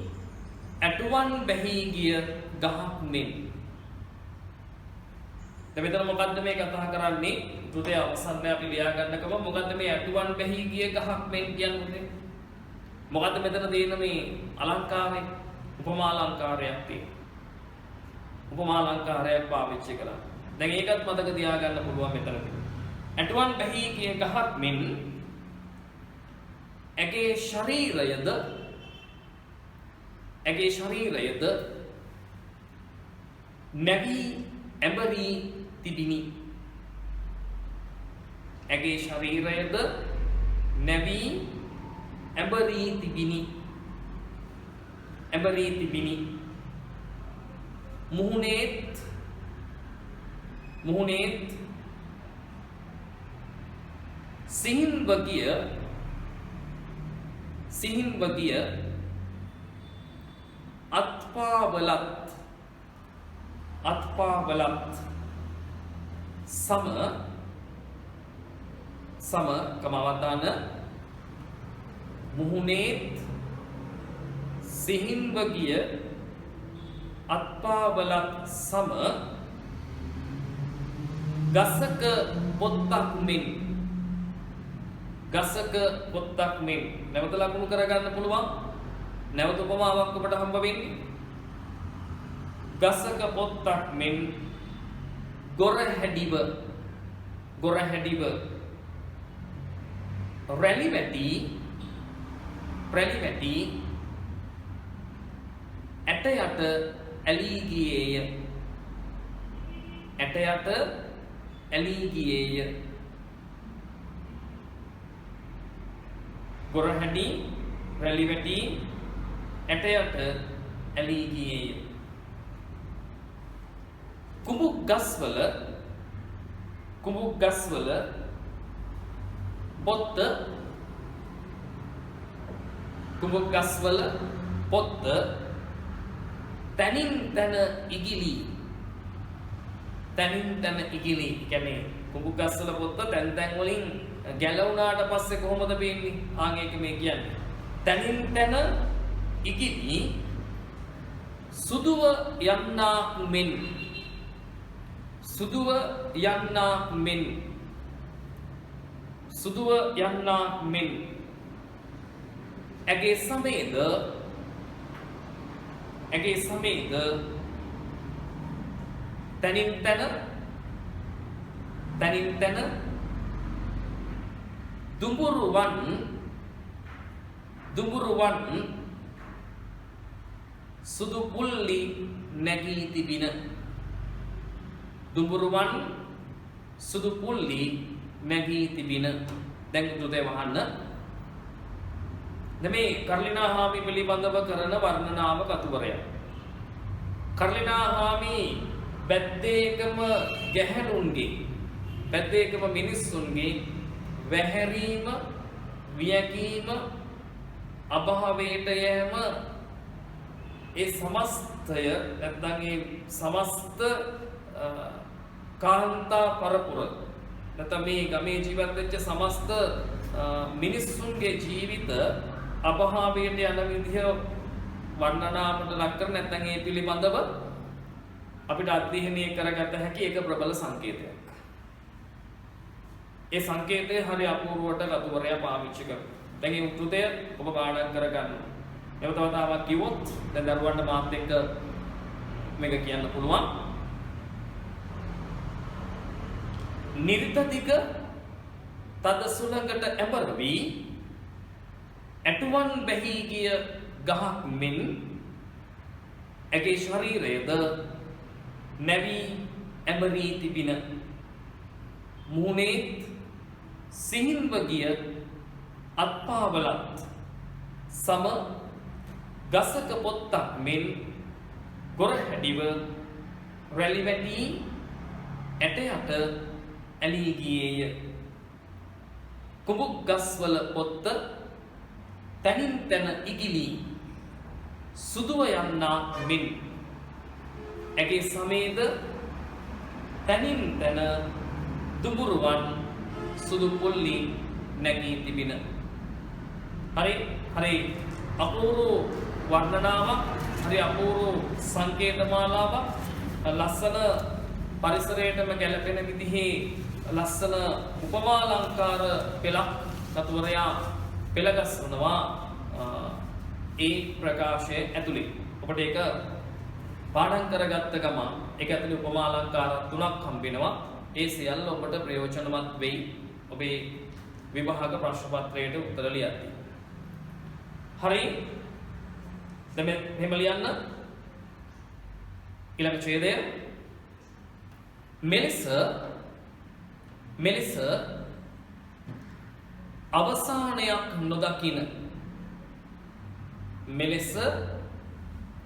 ඇටුවන් බැහි ගිය ගහක් මෙන්. දැන් මෙතන මොකද්ද මේ කතා කරන්නේ? ෘතය අවසන්ය අපි ලියා ගන්නකම මොකද්ද මේ ඇටුවන් බැහි ගිය ගහක් මෙන් කියන්නේ? මොකද්ද මෙතන තියෙන මේ අලංකාරය? උපමා අලංකාරයක් තියෙනවා. උපමා අලංකාරයක් පාවිච්චි කළා. දැන් ඒකත් මතක තියාගන්න පුළුවන් මෙතනදී. ඇටුවන් බැහි ගිය ගහක් මෙන් ඇගේ ශරීරයද නැවී ඇඹරී තිබිනි. ඇගේ ශරීරයද නැවී ඇඹරී තිබිනි. මුහුණේත් සිහින්ව ගිය අත්පාවලත් සම කමවදාන මුහුණේත් සිහින්ව ගිය අත්පාවලත් සම ගසක පොත්තක් මෙන් නැවත ලකුණු කරගන්න පුළුවන්. නැවත උපමාවක් ඔබට හම්බ වෙන්නේ. ගසක පොත්තක් මෙන් ගොරහැඩිව රැලි වැටි ඇට යට ඇලී ගියේය. ගොරහැඩි රැලි වැටි ඇට යට ඇලී ගියේය. කුඹුක් ගස්වල පොත්ත තනින් තන ඉගිලි. කියන්නේ කුඹුක් ගස්වල පොත්ත තැන් වලින් ගැලවුණාට පස්සේ කොහොමද පේන්නේ? ආන් ඒක මේ කියන්නේ. තනින් තන ඉගිලි සුදුව යන්නාක් මෙන් ඇගේ සමේද තනින් තන දුඹුරුවන් සුදු පුල්ලි නැගී තිබින. දැන් උදේ වහන්න. මේ කර්ලිනාහාමි පිළිබඳව කරන වර්ණනාව කතුවරය. කර්ලිනාහාමි බැද්දේකම මිනිස්සුන්ගේ වැහැරීම, වියකීම, අභාවයට යෑම, ඒ සමස්තය නැත්නම් ඒ සමස්ත කාන්තා පරපුර නැත්නම් මේ ගමේ ජීවත් වෙච්ච සමස්ත මිනිස්සුන්ගේ ජීවිත අභාවයට යන විදිහ වර්ණනාවට ලක් කර නැත්නම් ඒ පිළිබඳව අපිට අධ්‍යයනය කරගත හැකි එක ප්‍රබල සංකේතයක්. ඒ සංකේතය හරි අපූර්වට කතුවරයා පාවිච්චි කරනවා. දැන් මේ උත්තරය ඔබ පාඩම් කරගන්න. එහෙම තව තාමත් කිව්වොත් දැන් දරුවන්ට මාත් එක්ක මේක කියන්න පුළුවන්. නිර්තතික තද සුළඟට ඇඹර වී ඇටුවන් බැහි ගිය ගහක් මෙන් ඇගේ ශරීරයද නැවී ඇඹරී තිබින මුහුණේ සිහින්ව ගිය අත්පාවලත් සම ගසක පොත්තක් මෙන් ගොරහැඩිව රැලි වැටි ඇටයට ඇලී ගියේය. කුඹුක් ගස්වල පොත්ත තනින් තන ඉගිලී සුදුව යන්නා මෙන් ඇගේ සමේද තනින් තන දුඹුරුවන් සුදු පොල්ලි නැගී තිබින. හරි අපූර්ව වර්ණනාවක්, හරි අපූර්ව සංකේතමාලාවක්, ලස්සන පරිසරයටම ගැලපෙන විදිහේ ලස්සන උපමාලංකාර පෙළක් කතුවරයා පෙළගස්වනවා ඒ ප්‍රකාශය ඇතුළේ. ඔබට ඒක පාඩම් කරගත්ත ගමන් ඒක ඇතුළේ උපමාලංකාර 3ක් හම්බෙනවා. ඒ සියල්ල ඔබට ප්‍රයෝජනවත් වෙයි ඔබේ විභාග ප්‍රශ්න පත්‍රයට උත්තර ලියද්දී. හරි. දැන් මෙහෙම ලියන්න. ඊළඟ ඡේදය මෙලෙස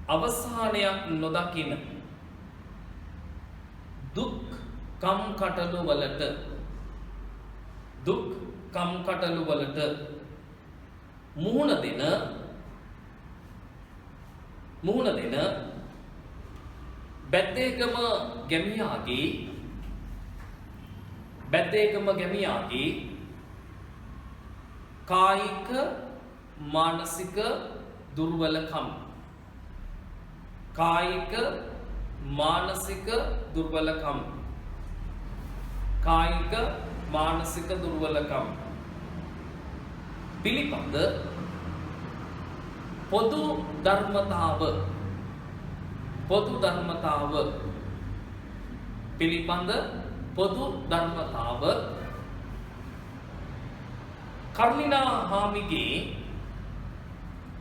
අවසානයක් නොදකින දුක් කම් කටළු වලට මුහුණ දෙන බැද්දේගම ගැමියාගේ කායික මානසික දුර්වලකම් පිළිබඳ පොදු ධර්මතාව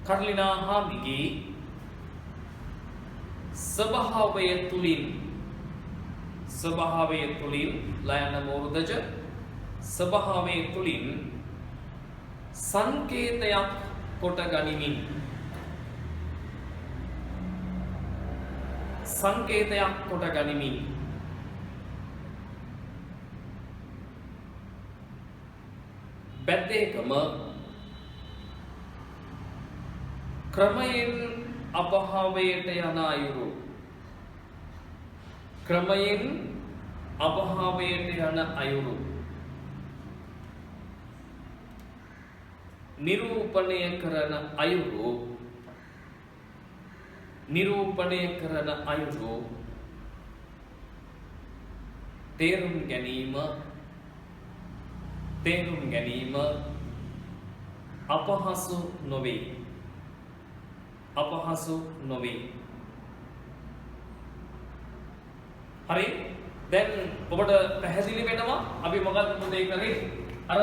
කර්ලිනා හාමිගේ ස්වභාවය තුලින් ලයන මෝරුදජ ස්වභාවය තුලින් සංකේතයක් කොට ගනිමින් බැද්දේකම ක්‍රමයෙන් අභාවයට යන අයුරු නිරූපණය කරන අයුරු තේරුම් ගැනීම අපහසු නොවේ. හරි. දැන් ඔබට පැහැදිලි වෙනවා අපි මොකක්ද පුතේ කරේ? අර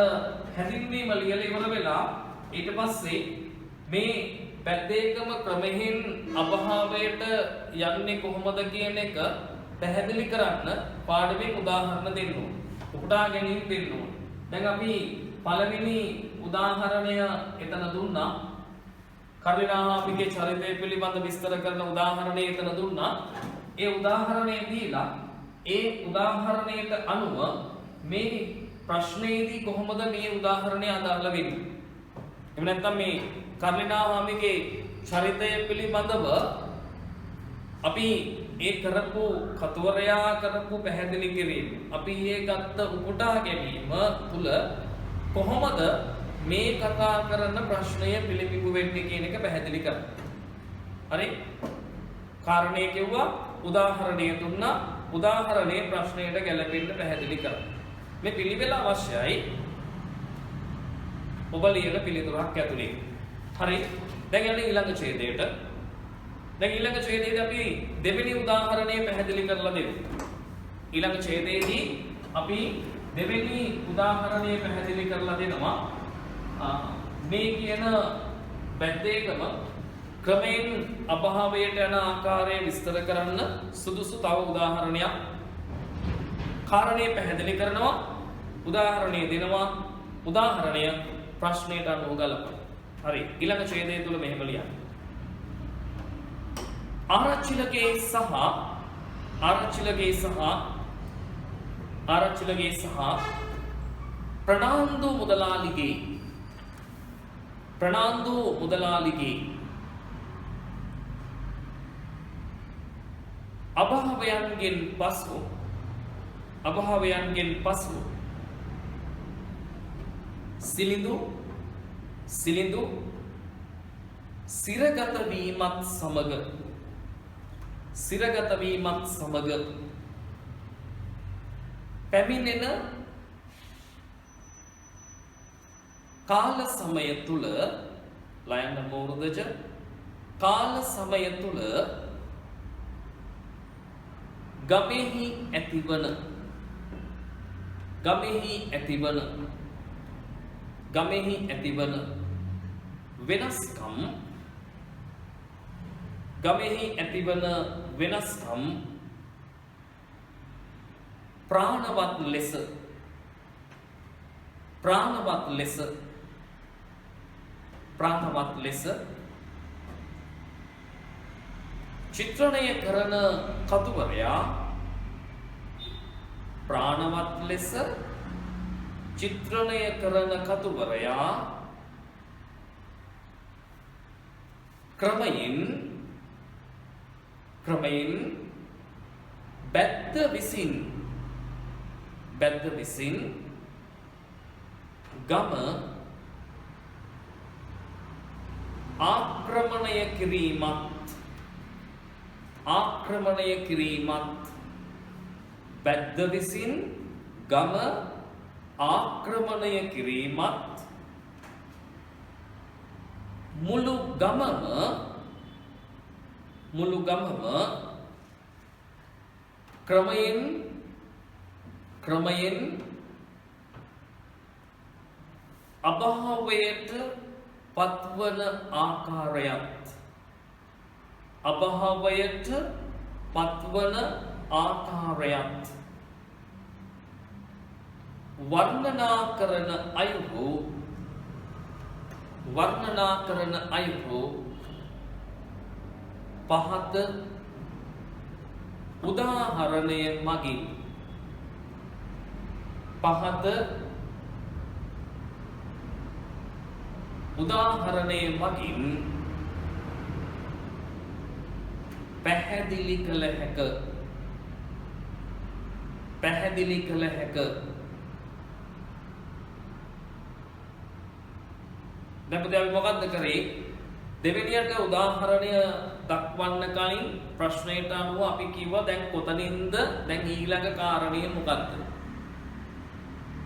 හැදින්වීම ලියලා ඉවර වෙලා ඊට පස්සේ මේ පැද්දේකම ක්‍රමයෙන් අභාවයට යන්නේ කොහොමද කියන එක පැහැදිලි කරන්න පාඩමේ උදාහරණ දෙන්න ඕන. උපුටා ගැනීම දෙන්න ඕන. දැන් අපි පළවෙනි උදාහරණය එතන දුන්නා. කර්ලිනාහාමිගේ චරිතය පිළිබඳ විස්තර කරන උදාහරණය එතන දුන්නා. ඒ උදාහරණය දීලා ඒ උදාහරණයට අනුව මේ ප්‍රශ්නයේදී කොහොමද මේ උදාහරණය අදාළ වෙන්නේ? එහෙම නැත්නම් මේ කර්ලිනාහාමිගේ චරිතය පිළිබඳව අපි ඒ කරපු කතුවරයා කරපු පැහැදිලි කිරීම අපි ඒ ගත්ත උපුටා ගැනීම තුල කොහොමද මේ කතා කරන ප්‍රශ්නය පිළිබිඹු වෙන්නේ කියන එක පැහැදිලි කරන්න. හරි කාරණේ කිව්වා උදාහරණය දුන්නා උදාහරණේ ප්‍රශ්නයට ගැලපෙන්න පැහැදිලි කරන්න මේ පිළිවෙල අවශ්‍යයි ඔබ ලියන පිළිතුරක් ඇතුලේ හරි දැන් යන්නේ ඊළඟ ඡේදයට දැන් ඊළඟ ඡේදයේදී අපි දෙවෙනි උදාහරණය පැහැදිලි කරලා දෙමු ඊළඟ ඡේදයේදී අපි දෙවෙනි උදාහරණය පැහැදිලි කරලා දෙනවා මේ කියන බැද්දේකම ක්‍රමයෙන් අභාවයට යන ආකාරය විස්තර කරන්න සුදුසු තව උදාහරණයක් කාරණේ පැහැදිලි කරනවා උදාහරණය දෙනවා උදාහරණය ප්‍රශ්නයට අනුව ගලපන හරි ඊළඟ ඡේදය තුල මෙහෙම ලියන්න ආරච්චිලගේ සහ ප්‍රනාන්දු මුදලාලිගේ අභාවයන්ගෙන් පසු සිලිඳු සිරගත වීමත් සමග පැමිණෙන කාල සමය තුල ලයන මෝරදජ කාල සමය තුල ගමෙහි ඇතිවන වෙනස්කම් ප්‍රාණවත් ලෙස චිත්‍රණය කරන කතුවරයා ක්‍රමයෙන් බැද්ද විසින් ගම ආක්‍රමණය කිරීමත් බැද්ද විසින් ගම ආක්‍රමණය කිරීමත් මුළු ගමම ක්‍රමයෙන් අභාවයට පත්වන ආකාරයත් වර්ණනා කරන අයුරු පහත උදාහරණය මගින් පැහැදිලි කළ හැක. දැන් අපි මොකද්ද කරේ? දෙවෙනියට උදාහරණය දක්වන්න කලින් ප්‍රශ්නයට අනුව අපි කිව්වා දැන් කොතනින්ද දැන් ඊළඟ කාරණය මොකද්ද?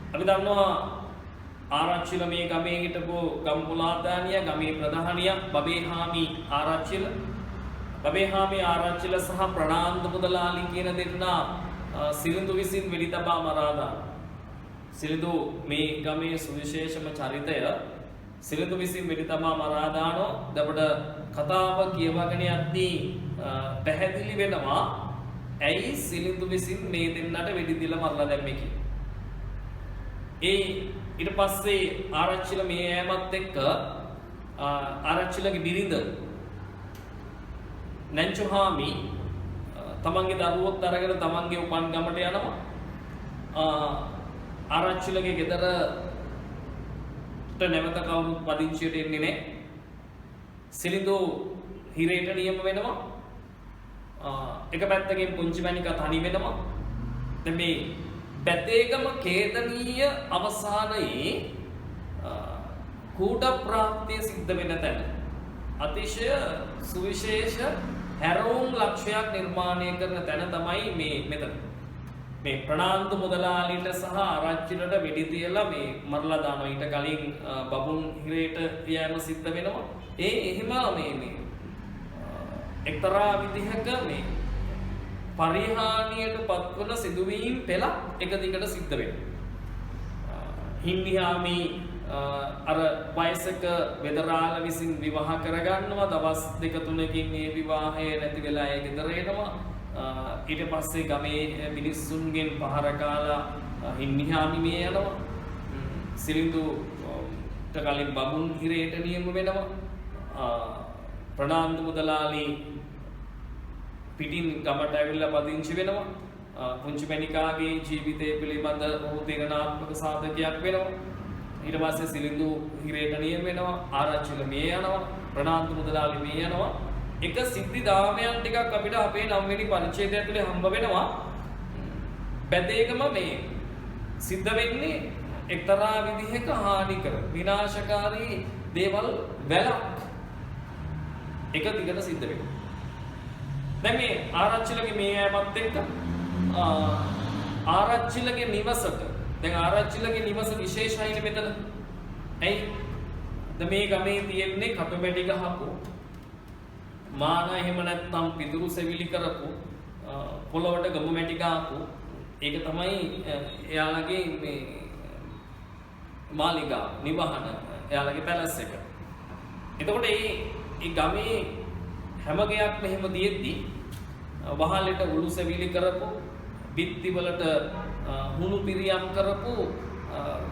අපි දන්නවා ආරච්චිල මේ ගමේ හිටපු ගම්පුලාදානිය ගමේ ප්‍රධානියක් බබේහාමි ආරච්චිල සහ ප්‍රනාන්දු මුදලාලි කියන දෙන්නා සිරිඳු විසින් වෙඩි තබා මරා දානවා. සිරිඳු මේ ගමේ සුවිශේෂම චරිතය සිරිඳු විසින් වෙඩි තබා මරා දානවා. අපිට කතාව කියවගෙන යද්දී පැහැදිලි වෙනවා ඇයි සිරිඳු විසින් මේ දෙන්නට වෙඩි දීලා මරලා දැම්මේ කියලා. ඊට පස්සේ ආරච්චිල මේ ඈමත් එක්ක ආරච්චිලගේ බිරිඳ නැන්චුහාමි තමන්ගේ දරුවොත් අරගෙන තමන්ගේ උපන් ගමට යනවා. ආරච්චිලගේ ගෙදරට නැවත කවුරුත් පදිංචියට එන්නේ නැහැ. සිරිඳු හිරේට නියම වෙනවා. එක පැත්තකින් පුංචි මණිකා තනි වෙනවා. දැන් මේ බැතේගම කේතනීය අවසානයේ කූට ප්‍රාප්තිය සිද්ධ වෙන තැන අතිශය සුවිශේෂ හැරවුම් ලක්ෂයක් නිර්මාණය කරන තැන තමයි මේ මෙතන. මේ ප්‍රනාන්දු මුදලාලිට සහ ආරච්චිලට වෙඩි තියලා මේ මරලා දානවා. ඊට කලින් බබුන් හිරේට යෑම සිද්ධ වෙනවා. එහෙම මේ එක්තරා විදිහක මේ පරිහානියට පත්වන සිදුවීම් පෙළක් එක දිගට සිද්ධ වෙනවා. හිමියාමි අර වයසක වෙදරාල විසින් විවාහ කරගන්නවා. දවස් දෙක තුනකින් මේ විවාහය නැති වෙලා ඒ ගෙදර එනවා. ඊට පස්සේ ගමේ මිනිස්සුන්ගෙන් පහර කාලා හිමියාමි මේ යනවා. සිරිඳුට කලින් බබුන් හිරේට නියම වෙනවා. ප්‍රනාන්දු මුදලාලි පිටින් ගමට ඇවිල්ලා පදිංචි වෙනවා. පුංචි මණිකාගේ ජීවිතය පිළිබඳ ඔහු තීරණාත්මක සාධකයක් වෙනවා. ඊට පස්සේ සිලිඳු හිරේට නියම වෙනවා. ආරච්චිල මේ යනවා. ප්‍රනාන්දු මුදලාලි මේ යනවා. එක සිද්ධි දාමයන් ටිකක් අපිට අපේ 9 වෙනි පරිච්ඡේදය ඇතුලේ හම්බ වෙනවා. බැදේකම මේ සිද්ධ වෙන්නේ එක්තරා විදිහක හානිකර විනාශකාරී දේවල් වැලක් එක දිගට සිද්ධ වෙනවා. දැන් මේ ආරච්චිලගේ මේ යෑමත් එක්ක ආරච්චිලගේ නිවසට දැන් ආරච්චිලගේ නිවස විශේෂයිනේ මෙතන. ඇයි? දැන් මේ ගමේ තියෙන්නේ කටුමැටි ගහපු මාන එහෙම නැත්නම් පිදුරු සෙවිලි කරපු පොළොවට ගමු මැටි ගහපු ඒක තමයි එයාලගේ මේ මාලිගා නිවහන එයාලගේ පැලස් එක. එතකොට මේ ගමේ හැම ගයක් මෙහෙම තියෙද්දි වහලෙට උළු සෙවිලි කරපු බිත්ති වලට හුණු පිරියම් කරපු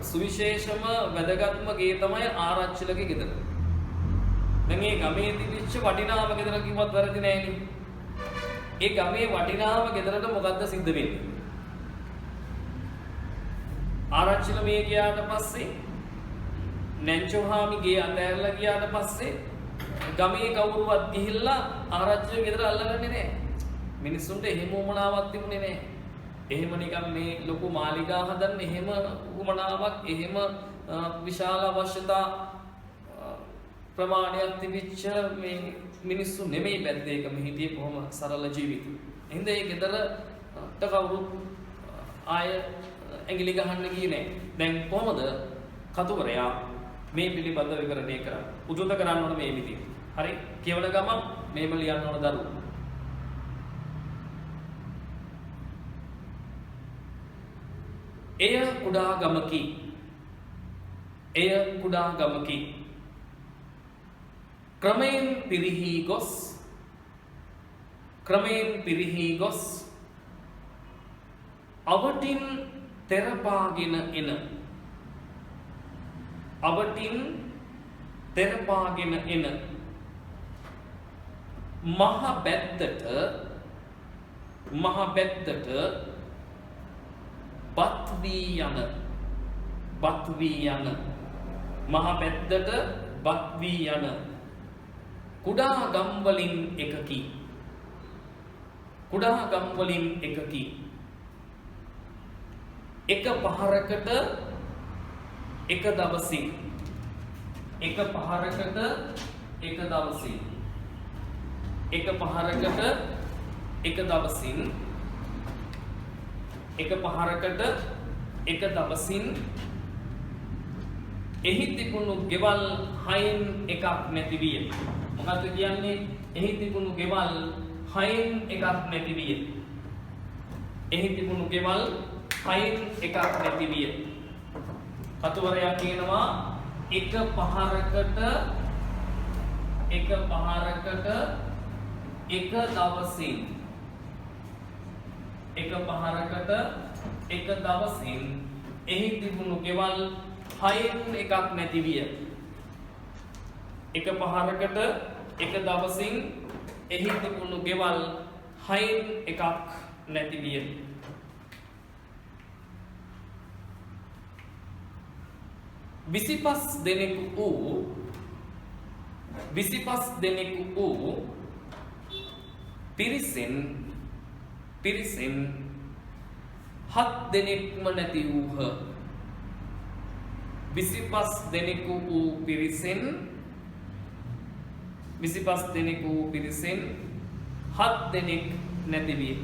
සුවිශේෂම වැදගත්ම ගේ තමයි ආරච්චිලගේ ගෙදර. දැන් මේ ගමේ තිබිච්ච වටිනාම ගෙදර කිව්වත් වැරදි නෑනේ. ඒ ගමේ වටිනාම ගෙදරට මොකද්ද සිද්ධ වෙන්නේ? ආරච්චිල මේ ගියාට පස්සේ නැන්චෝහාමි ගේ අතහැරලා ගියාට පස්සේ ගමේ කවුරුවත් ගිහිල්ලා ආරච්චිල ගෙදර අල්ලගන්නේ නෑ. මිනිස්සුන්ට එහෙම උමනාවක් තිබුණේ නෑ. එහෙම නිකන් මේ ලොකු මාලිගා හදන්න එහෙම උමනාවක් එහෙම විශාල අවශ්‍යතා ප්‍රමාණයක් තිබිච්ච මේ මිනිස්සු නෙමෙයි බැද්දේකම හිටියේ කොහොම සරල ජීවිතය. එහෙනම් ඒ ගෙදරට කවුරුත් ආය ඇඟිලි ගහන්න ගියේ නෑ. දැන් කොහොමද කතුවරයා මේ පිළිබඳ විවරණය කරන්නේ? උද්දත කරන්න ඕන මේ විදිහට. හරි? කියවන ගමන් මේම ලියන්න ඕන දරුවෝ. එය කුඩා ගමකි. එය කුඩා ගමකි. ක්‍රමයෙන් පිරිහි ගොස් අවටින් තෙරපාගෙන එන මහ බැද්දට බත් වී යන මහ බැද්දට බත් වී යන කුඩා ගම් වලින් එකකි. එක පහරකට එක දවසින් එක පහරකට එක දවසින් එක පහරකට එක දවසින් එක පහරකට එක දවසින් එහි තිබුණු ගෙවල් 6න් එකක් නැති විය. මොකක්ද කියන්නේ? එහි තිබුණු ගෙවල් 6න් එකක් නැති විය. එහි තිබුණු ගෙවල් 6න් එකක් නැති විය. කතුවරයා කියනවා එක පහරකට එක දවසින් එක පහරකට එක දවසින් එහි තිබුණු ගෙවල් 6න් එකක් නැති විය. එක පහරකට එක දවසින් එහි තිබුණු ගෙවල් 6න් එකක් නැති විය. විසිපස් දෙනෙකු වූ පිරිසෙන් 7 දෙනෙක්ම නැති වූහ. 25 දෙනෙකු වූ පිරිසෙන් 25 දෙනෙකු පිරිසෙන් 7 දෙනෙක් නැති විය.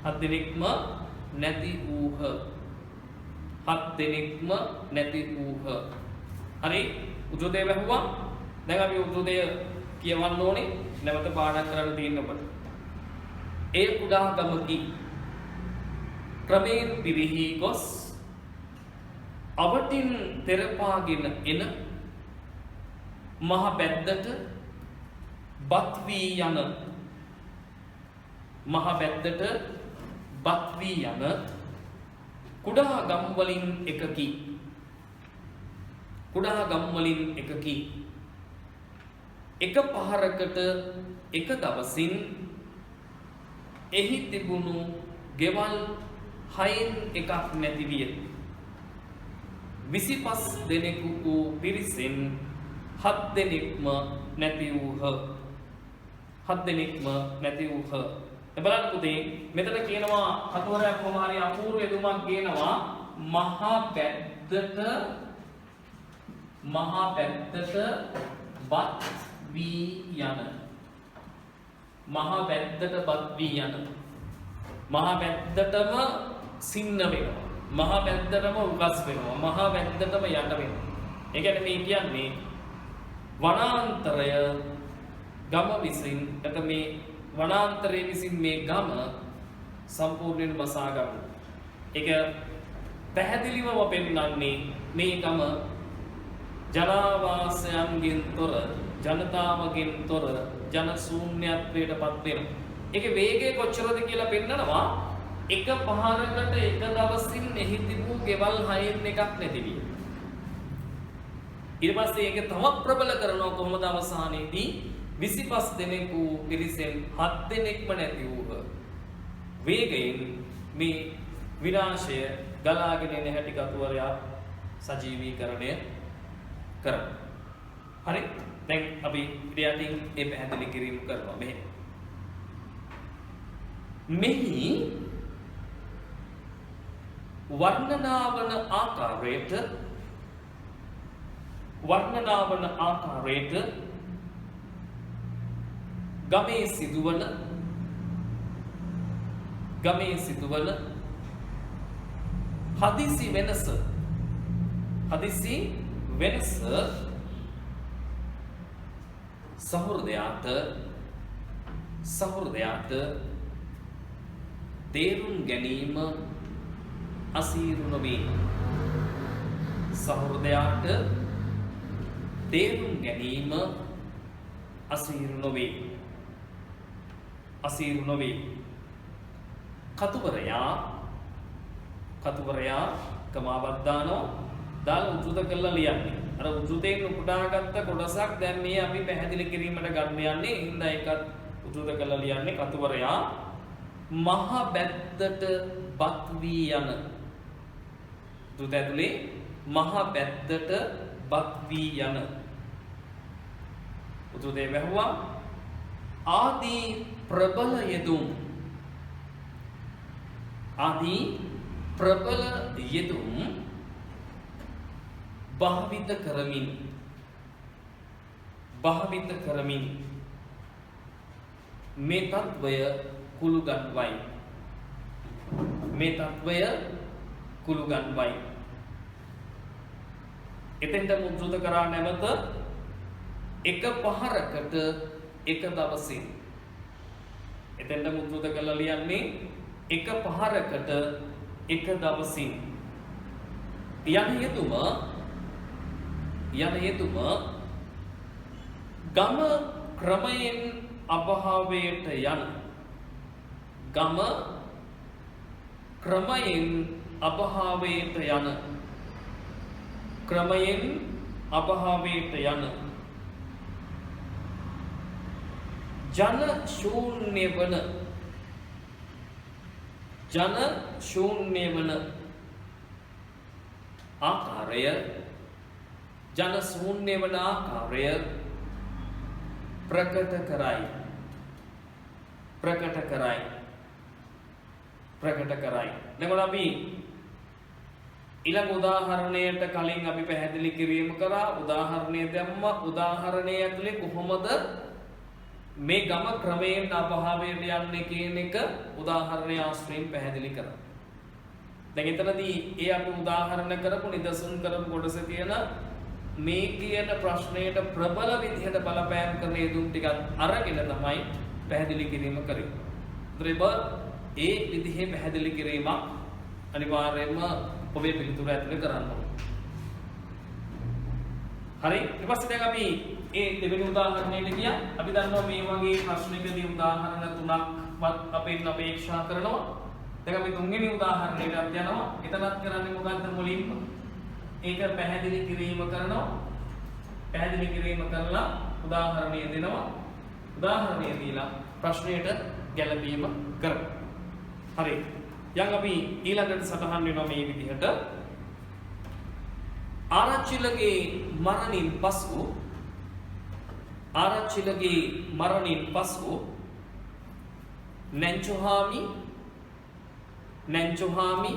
7 දෙනෙක්ම නැති වූහ. 7 දෙනෙක්ම නැති වූහ. හරි උද්දේ වැහුවා. දැන් අපි උද්දේ කියවන්න ඕනේ. නැවත පාඩම් කරන්න තියෙන ඔබට. ඒ කුඩා ගමකි ක්‍රමයෙන් පිරිහි ගොස් අවටින් තෙරපාගෙන එන මහ බැද්දට බත් වී යන මහ බැද්දට බත් වී යන කුඩා ගම් වලින් එකකි. කුඩා ගම් වලින් එකකි. එක පහරකට එක දවසින් එහි තිබුණු ගෙවල් 6න් එකක් නැති විය. 25 දෙනෙකු වූ පිරිසෙන් 7 දෙනෙක්ම නැති වූහ. 7 දෙනෙක්ම නැති වූහ. බලන්න පුතේ මෙතන කියනවා කතවරයක් කොහොම හරි අපූර්ව යෙදුමක් කියනවා මහා පැද්දට බත් වී යන. මහා පැද්දට බත් වී යන. මහා පැද්දටම සින්න වෙනවා. මහා පැද්දටම උගස් වෙනවා. මහා පැද්දටම යට වෙනවා. ඒ කියන්නේ මේ කියන්නේ වනාන්තරය ගම විසින් එත මේ වනාන්තරයේ විසින් මේ ගම සම්පූර්ණයෙන් වසා ගන්න. ඒක පැහැදිලිවම පෙන්වන්නේ මේ ගම ජනාවාසයන්ගෙන් තොර ජනතාවගෙන් තොර ජන ශූන්‍යත්වයට පත් වෙනවා. ඒකේ වේගය කොච්චරද කියලා පෙන්නනවා. එක පහරකට එක දවසින් එහි තිබූ ගෙවල් 6න් එකක් නැති විය. ඊට පස්සේ ඒක තවත් ප්‍රබල කරනවා කොහොමද අවසානයේදී 25 දෙනෙකු පිරිසෙන් 7 දෙනෙක්ම නැති වූහ. වේගයෙන් මේ විනාශය ගලාගෙන එන හැටි කතුවරයා සජීවීකරණය කරනවා. හරි දැන් අපි ඉරියටින් මේ පැහැදිලි කිරීම කරනවා මෙහි වර්ණනාවන ආකාරයට ගමේ සිදුවන හදිසි වෙනස සහෘදයාට තේරුම් ගැනීම අසීරු නොවේ. සහෘදයාට තේරුම් ගැනීම අසීරු නොවේ. කතුවරයා කමාවක් දානවා දාලා උද්දෘත කරලා ලියන්නේ. අර උද්දෘතයෙන් උපුටාගත්ත කොටසක් දැන් මේ අපි පැහැදිලි කිරීමට ගන්න යන්නේ. හින්දා ඒකත් උද්දෘත කරලා ලියන්නේ. කතුවරයා මහ බැද්දට බත් වී යන. උද්දෘත ඇතුලේ මහ බැද්දට බත් වී යන. උද්දෘතේ වැහුවා ආදී ප්‍රබල යෙදුම් භාවිත කරමින් මේ තත්වය කුළු ගන්වයි. එතෙන්ට මුද්‍රිත කරා නැවත එක පහරකට එක දවසින්. එතෙන්ට මුද්‍රිත කරලා ලියන්නේ එක පහරකට එක දවසින්. යන යෙදුම ගම ක්‍රමයෙන් අභාවයට යන. ගම ක්‍රමයෙන් අභාවයට යන. ජන ශූන්‍ය වන ආකාරය ප්‍රකට කරයි. දැන් අපි ඊළඟ උදාහරණයට කලින් අපි පැහැදිලි කිරීම කරා උදාහරණය දැම්ම උදාහරණය ඇතුලේ කොහොමද මේ ගම ක්‍රමයෙන් අභාවයට යන්නේ කියන එක උදාහරණය ආශ්‍රයෙන් පැහැදිලි කරා. දැන් එතනදී ඒ අපි උදාහරණ කරපු නිදසුන් කරපු කොටසේ තියෙන මේ කියන ප්‍රශ්නයට ප්‍රබල විදිහට බලපෑම් කරන යෙදුම් ටිකත් අරගෙන තමයි පැහැදිලි කිරීම කරේ. ඒ විදිහේ පැහැදිලි කිරීමක් අනිවාර්යයෙන්ම ඔබේ පිළිතුර ඇතුලේ කරන්න ඕනේ. හරි ඊට පස්සේ දැන් අපි ඒ දෙවෙනි උදාහරණයට ගියා. අපි දන්නවා මේ වගේ ප්‍රශ්නයකදී උදාහරණ තුනක්වත් අපෙන් අපේක්ෂා කරනවා. දැන් අපි තුන්වෙනි උදාහරණයට යනවා. එතනත් කරන්නේ මොකද්ද මුලින්ම? ඒක පැහැදිලි කිරීම කරනවා. පැහැදිලි කිරීම කරලා උදාහරණය දෙනවා. උදාහරණය දීලා ප්‍රශ්නයට ගැළපීම කරනවා. හරි. යන් අපි ඊළඟට සටහන් වෙනවා මේ විදිහට. ආරච්චිලගේ මරණින් පසු නැංචුහාමි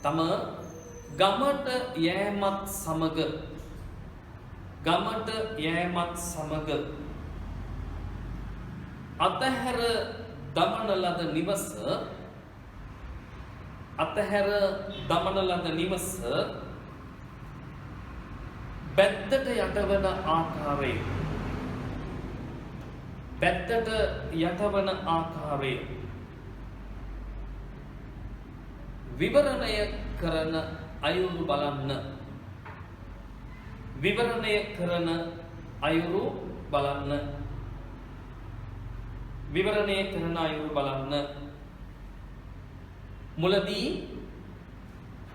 තම ගමට යෑමත් සමග අතහැර දමන ලද නිවස බැද්දට යටවන ආකාරය විවරණය කරන අයුරු බලන්න.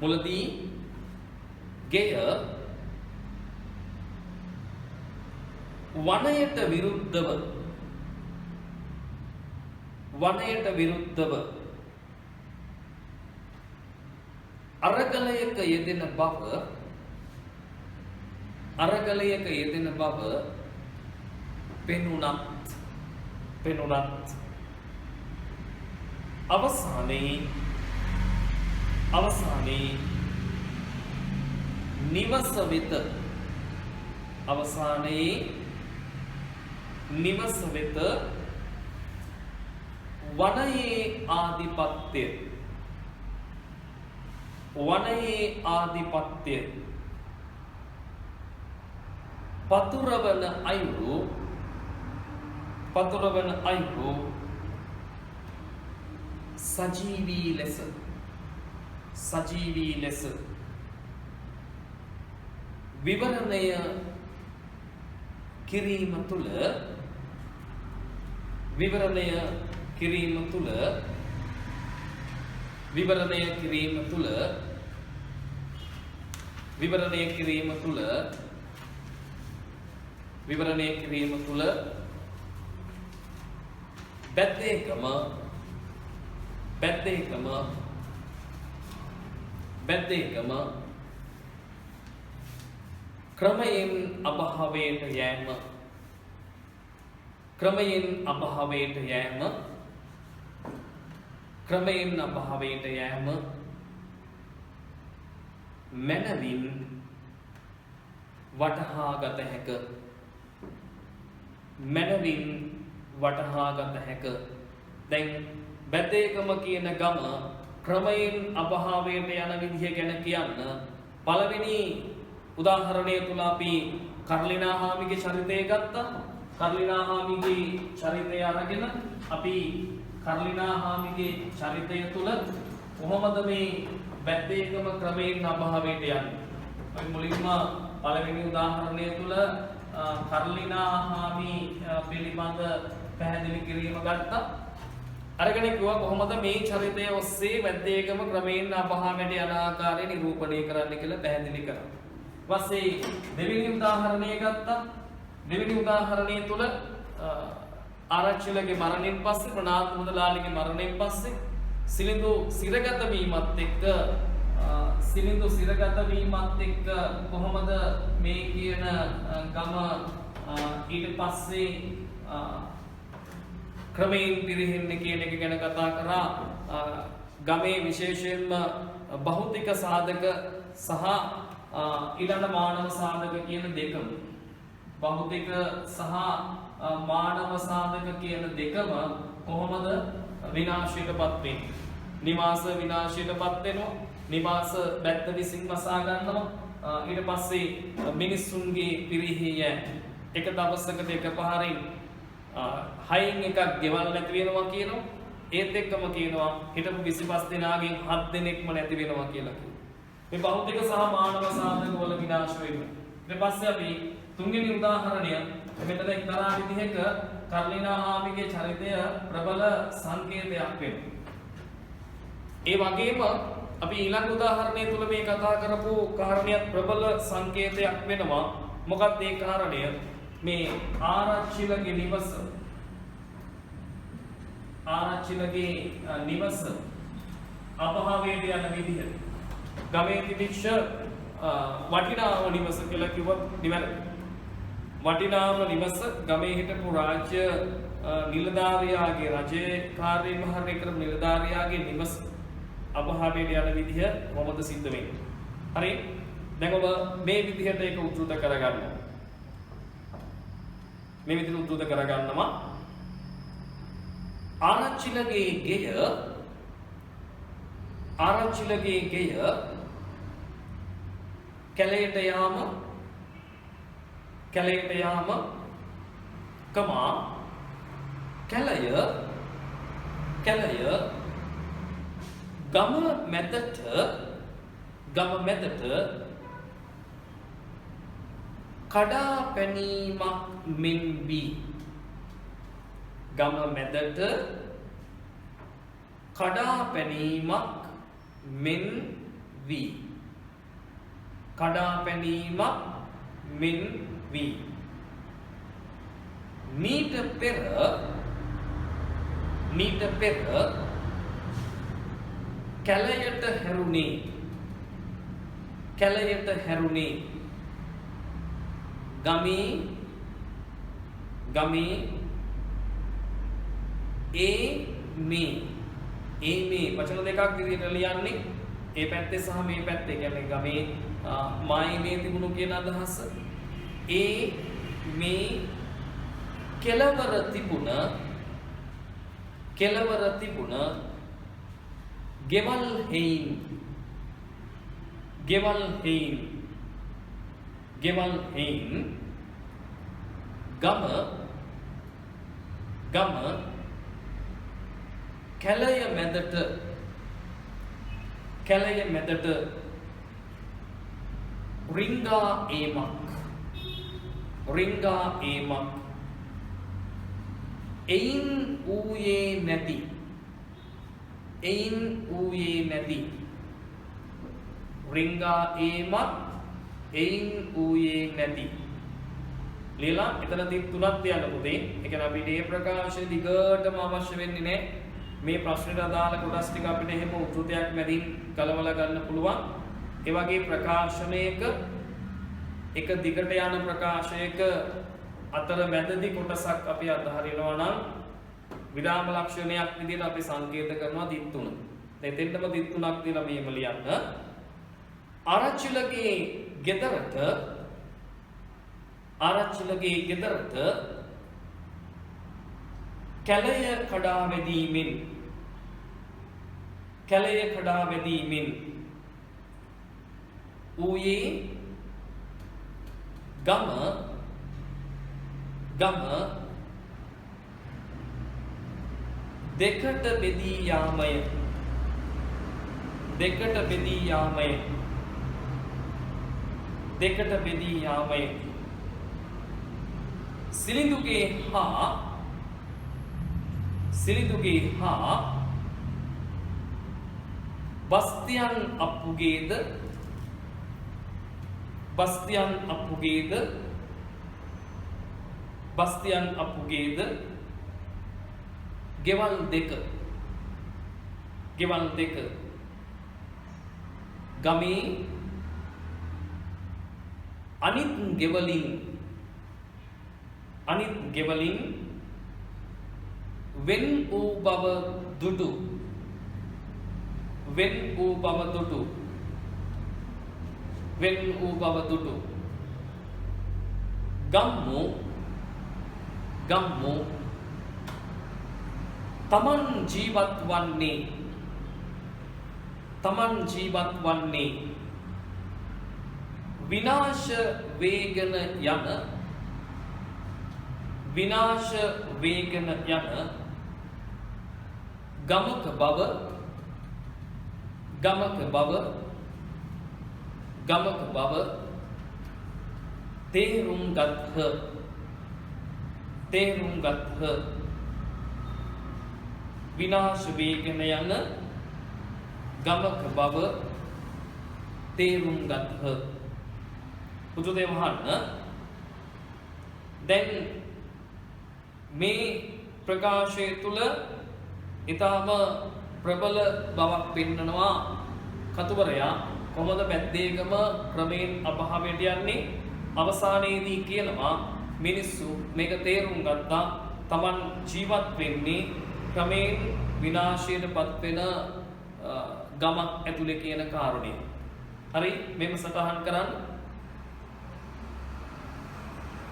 මුලදී ගෙය වනයට විරුද්ධව අරගලයක යෙදෙන බව පෙනුනත් අවසානයේ නිවස වෙත වනයේ ආධිපත්‍ය පතුරවන අයුරු සජීවී ලෙස විවරණය කිරීම තුළ බැද්දේකම ක්‍රමයෙන් අභාවයට යෑම මනවින් වටහාගත හැක. දැන් බැද්දේකම කියන ගම ක්‍රමයෙන් අභාවයට යන විදිහ ගැන කියන්න පළවෙනි උදාහරණය තුල අපි කර්ලිනා හාමිගේ චරිතය ගත්තා. කර්ලිනා හාමිගේ චරිතය අරගෙන අපි කර්ලිනා හාමිගේ චරිතය තුල කොහොමද මේ බැද්දේකම ක්‍රමයෙන් අභාවයට යන්නේ? අපි මුලින්ම පළවෙනි උදාහරණය තුල කර්ලිනා හාමි පිළිබඳ පැහැදිලි කිරීම ගත්තා. අරගෙන කිව්වා කොහොමද මේ චරිතය ඔස්සේ බැද්දේකම ක්‍රමයෙන් අභාවයට යන ආකාරය නිරූපණය කරන්න කියලා පැහැදිලි කරා. ඊපස්සේ දෙවෙනි උදාහරණය ගත්තා. දෙවෙනි උදාහරණය තුල ආරච්චිලගේ මරණයෙන් පස්සේ ප්‍රනාත් මුදලාලිගේ මරණයෙන් පස්සේ සිලිඳු සිරගත වීමත් එක්ක කොහොමද මේ කියන ගම ඊට පස්සේ ක්‍රමයෙන් පිරිහෙන්නේ කියන එක ගැන කතා කරා. ගමේ විශේෂයෙන්ම භෞතික සාධක සහ ඊළඟ මානව සාධක කියන දෙකම භෞතික සහ මානව සාධක කියන දෙකම කොහොමද විනාශයටපත් වෙන්නේ? නිවාස විනාශයටපත් වෙනවා. නිවාස බැද්ද විසින් වසා ගන්නවා. ඊට පස්සේ මිනිස්සුන්ගේ පිරිහි යෑම එක දවසකට එකපාරින් 6න් එකක් ගෙවල් නැති වෙනවා කියනවා. ඒත් එක්කම කියනවා හිටපු 25 දෙනාගෙන් 7 දෙනෙක්ම නැති වෙනවා කියලා කියනවා. මේ භෞතික සහ මානව සාධක වල විනාශ වෙනවා. ඊට පස්සේ අපි තුන්වෙනි උදාහරණය මෙතන එක්තරා විදිහක කර්ලිනා හාමිගේ චරිතය ප්‍රබල සංකේතයක් වෙනවා. ඒ වගේම අපි ඊළඟ උදාහරණය තුල මේ කතා කරපු කාරණයක් ප්‍රබල සංකේතයක් වෙනවා. මොකක්ද ඒ කාරණය? මේ ආරච්චිලගේ නිවස අපහාවයට යන විදිහ. ගමේ තිබිච්ච වටිනාම නිවස කියලා කිව්වොත් නිවැරදි. වටිනාම නිවස ගමේ හිටපු රාජ්‍ය නිලධාරියාගේ රජයේ කාර්ය විභාගය කරපු නිලධාරියාගේ නිවස අපහාවයට යන විදිහ කොහොමද සිද්ධ වෙන්නේ? හරි. දැන් ඔබ මේ විදිහට ඒක උද්දෘත කරගන්නවා. මේ විදිහට උද්දෘත කරගන්නවා. ආරච්චිලගේ ගෙය කැලයට යාම කමා කැලය ගම මැදට කඩා පැනීමක් මෙන් වී. ගම මැදට කඩා පැනීමක් මෙන් වී. කඩා පැනීමක් මෙන් වී. මීට පෙර කැලයට හැරුණේ ගමේ මේ වචන දෙකක් විදිහට ලියන්නේ. ඒ පැත්තේ සහ මේ පැත්තේ කියන්නේ ගමේ මායිමේ තිබුණු කියන අදහස. මේ කෙලවර තිබුණ ගෙවල් හේයින් ගම කැලය මැදට රිංගා ඒමක් එයින් ඌයේ නැති රිංගා ඒමක් එයින් ඌයේ නැති. ලියලා එතන තිත් තුනක් තියන්න පුතේ. ඒ කියන්නේ අපිට මේ ප්‍රකාශය දිගටම අවශ්‍ය වෙන්නේ නැහැ. මේ ප්‍රශ්නෙට අදාළ කොටස් ටික අපිට එහෙම උද්දෘතයක් මැදින් කලවලා ගන්න පුළුවන්. ඒ වගේ ප්‍රකාශනයක එක දිගට යන ප්‍රකාශයක අතර මැදදී කොටසක් අපි අත්හරිනවා නම් විරාම ලක්ෂණයක් විදිහට අපි සංකේත කරනවා දිත් තුන. දැන් එතෙන්ටම දිත් තුනක් දීලා මේම ලියන්න. ආරච්චිලගේ ගෙදරට කැලය කඩා වැදීමෙන් ඌයේ ගම දෙකට බෙදී යාමය සිලිඳුගේ හා බස්තියන් අප්පුගේද ගෙවල් දෙක ගමේ අනිත් ගෙවලින් වෙන් වූ බව දුටු වෙන් වූ බව දුටු වෙන් වූ බව දුටු ගම්මු ගම්මු තමන් ජීවත් වන්නේ තමන් ජීවත් වන්නේ විනාශ වේගන යන විනාශ වේගන යන ගමක බව ගමක බව ගමක බව තේරුම් ගත්හ තේරුම් ගත්හ විනාශ වේගන යන ගමක බව තේරුම් ගත්හ පුදුදේ මහන්න දැන් මේ ප්‍රකාශය තුල ඊටම ප්‍රබල බවක් පෙන්වනවා කතුවරයා කොහොමද පැද්දේගම ක්‍රමයෙන් අභාවයට යන්නේ අවසානයේදී කියනවා මිනිස්සු මේක තේරුම් ගත්තා Taman ජීවත් වෙන්නේ ක්‍රමයෙන් විනාශයටපත් වෙන ගමක් ඇතුලේ කියන කාරණය. හරි මෙම සටහන් කරන්න.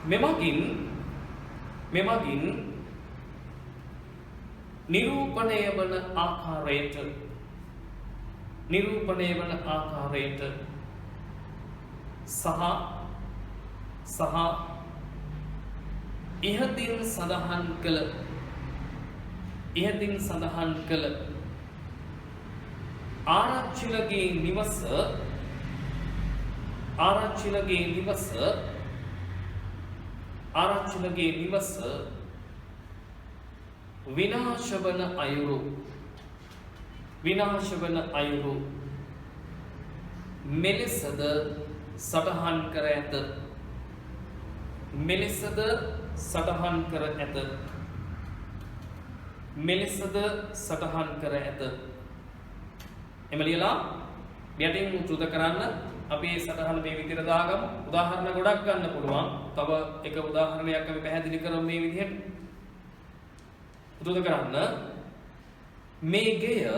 මෙමගින් නිරූපණය වන ආකාරයට සහ ඉහතින් සඳහන් කළ ආරච්චිලගේ නිවස විනාශ වන අයුරු මෙලෙසද සටහන් කර ඇත. එම ලියලා යටින් උද්දෘත කරන්න. අපි මේ සටහන මේ විදිහට දාගමු. උදාහරණ ගොඩක් ගන්න පුළුවන්. තව එක උදාහරණයක් අපි පැහැදිලි කරමු මේ විදිහට. උද්දෘත කරන්න. මේ ගෙය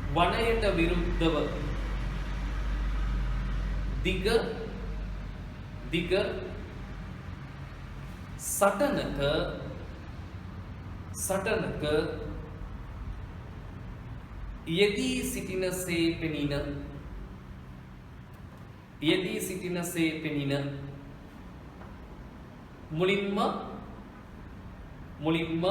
වනයට විරුද්ධව දිග සටනක යෙදී සිටිනසේ පෙනින මුලින්ම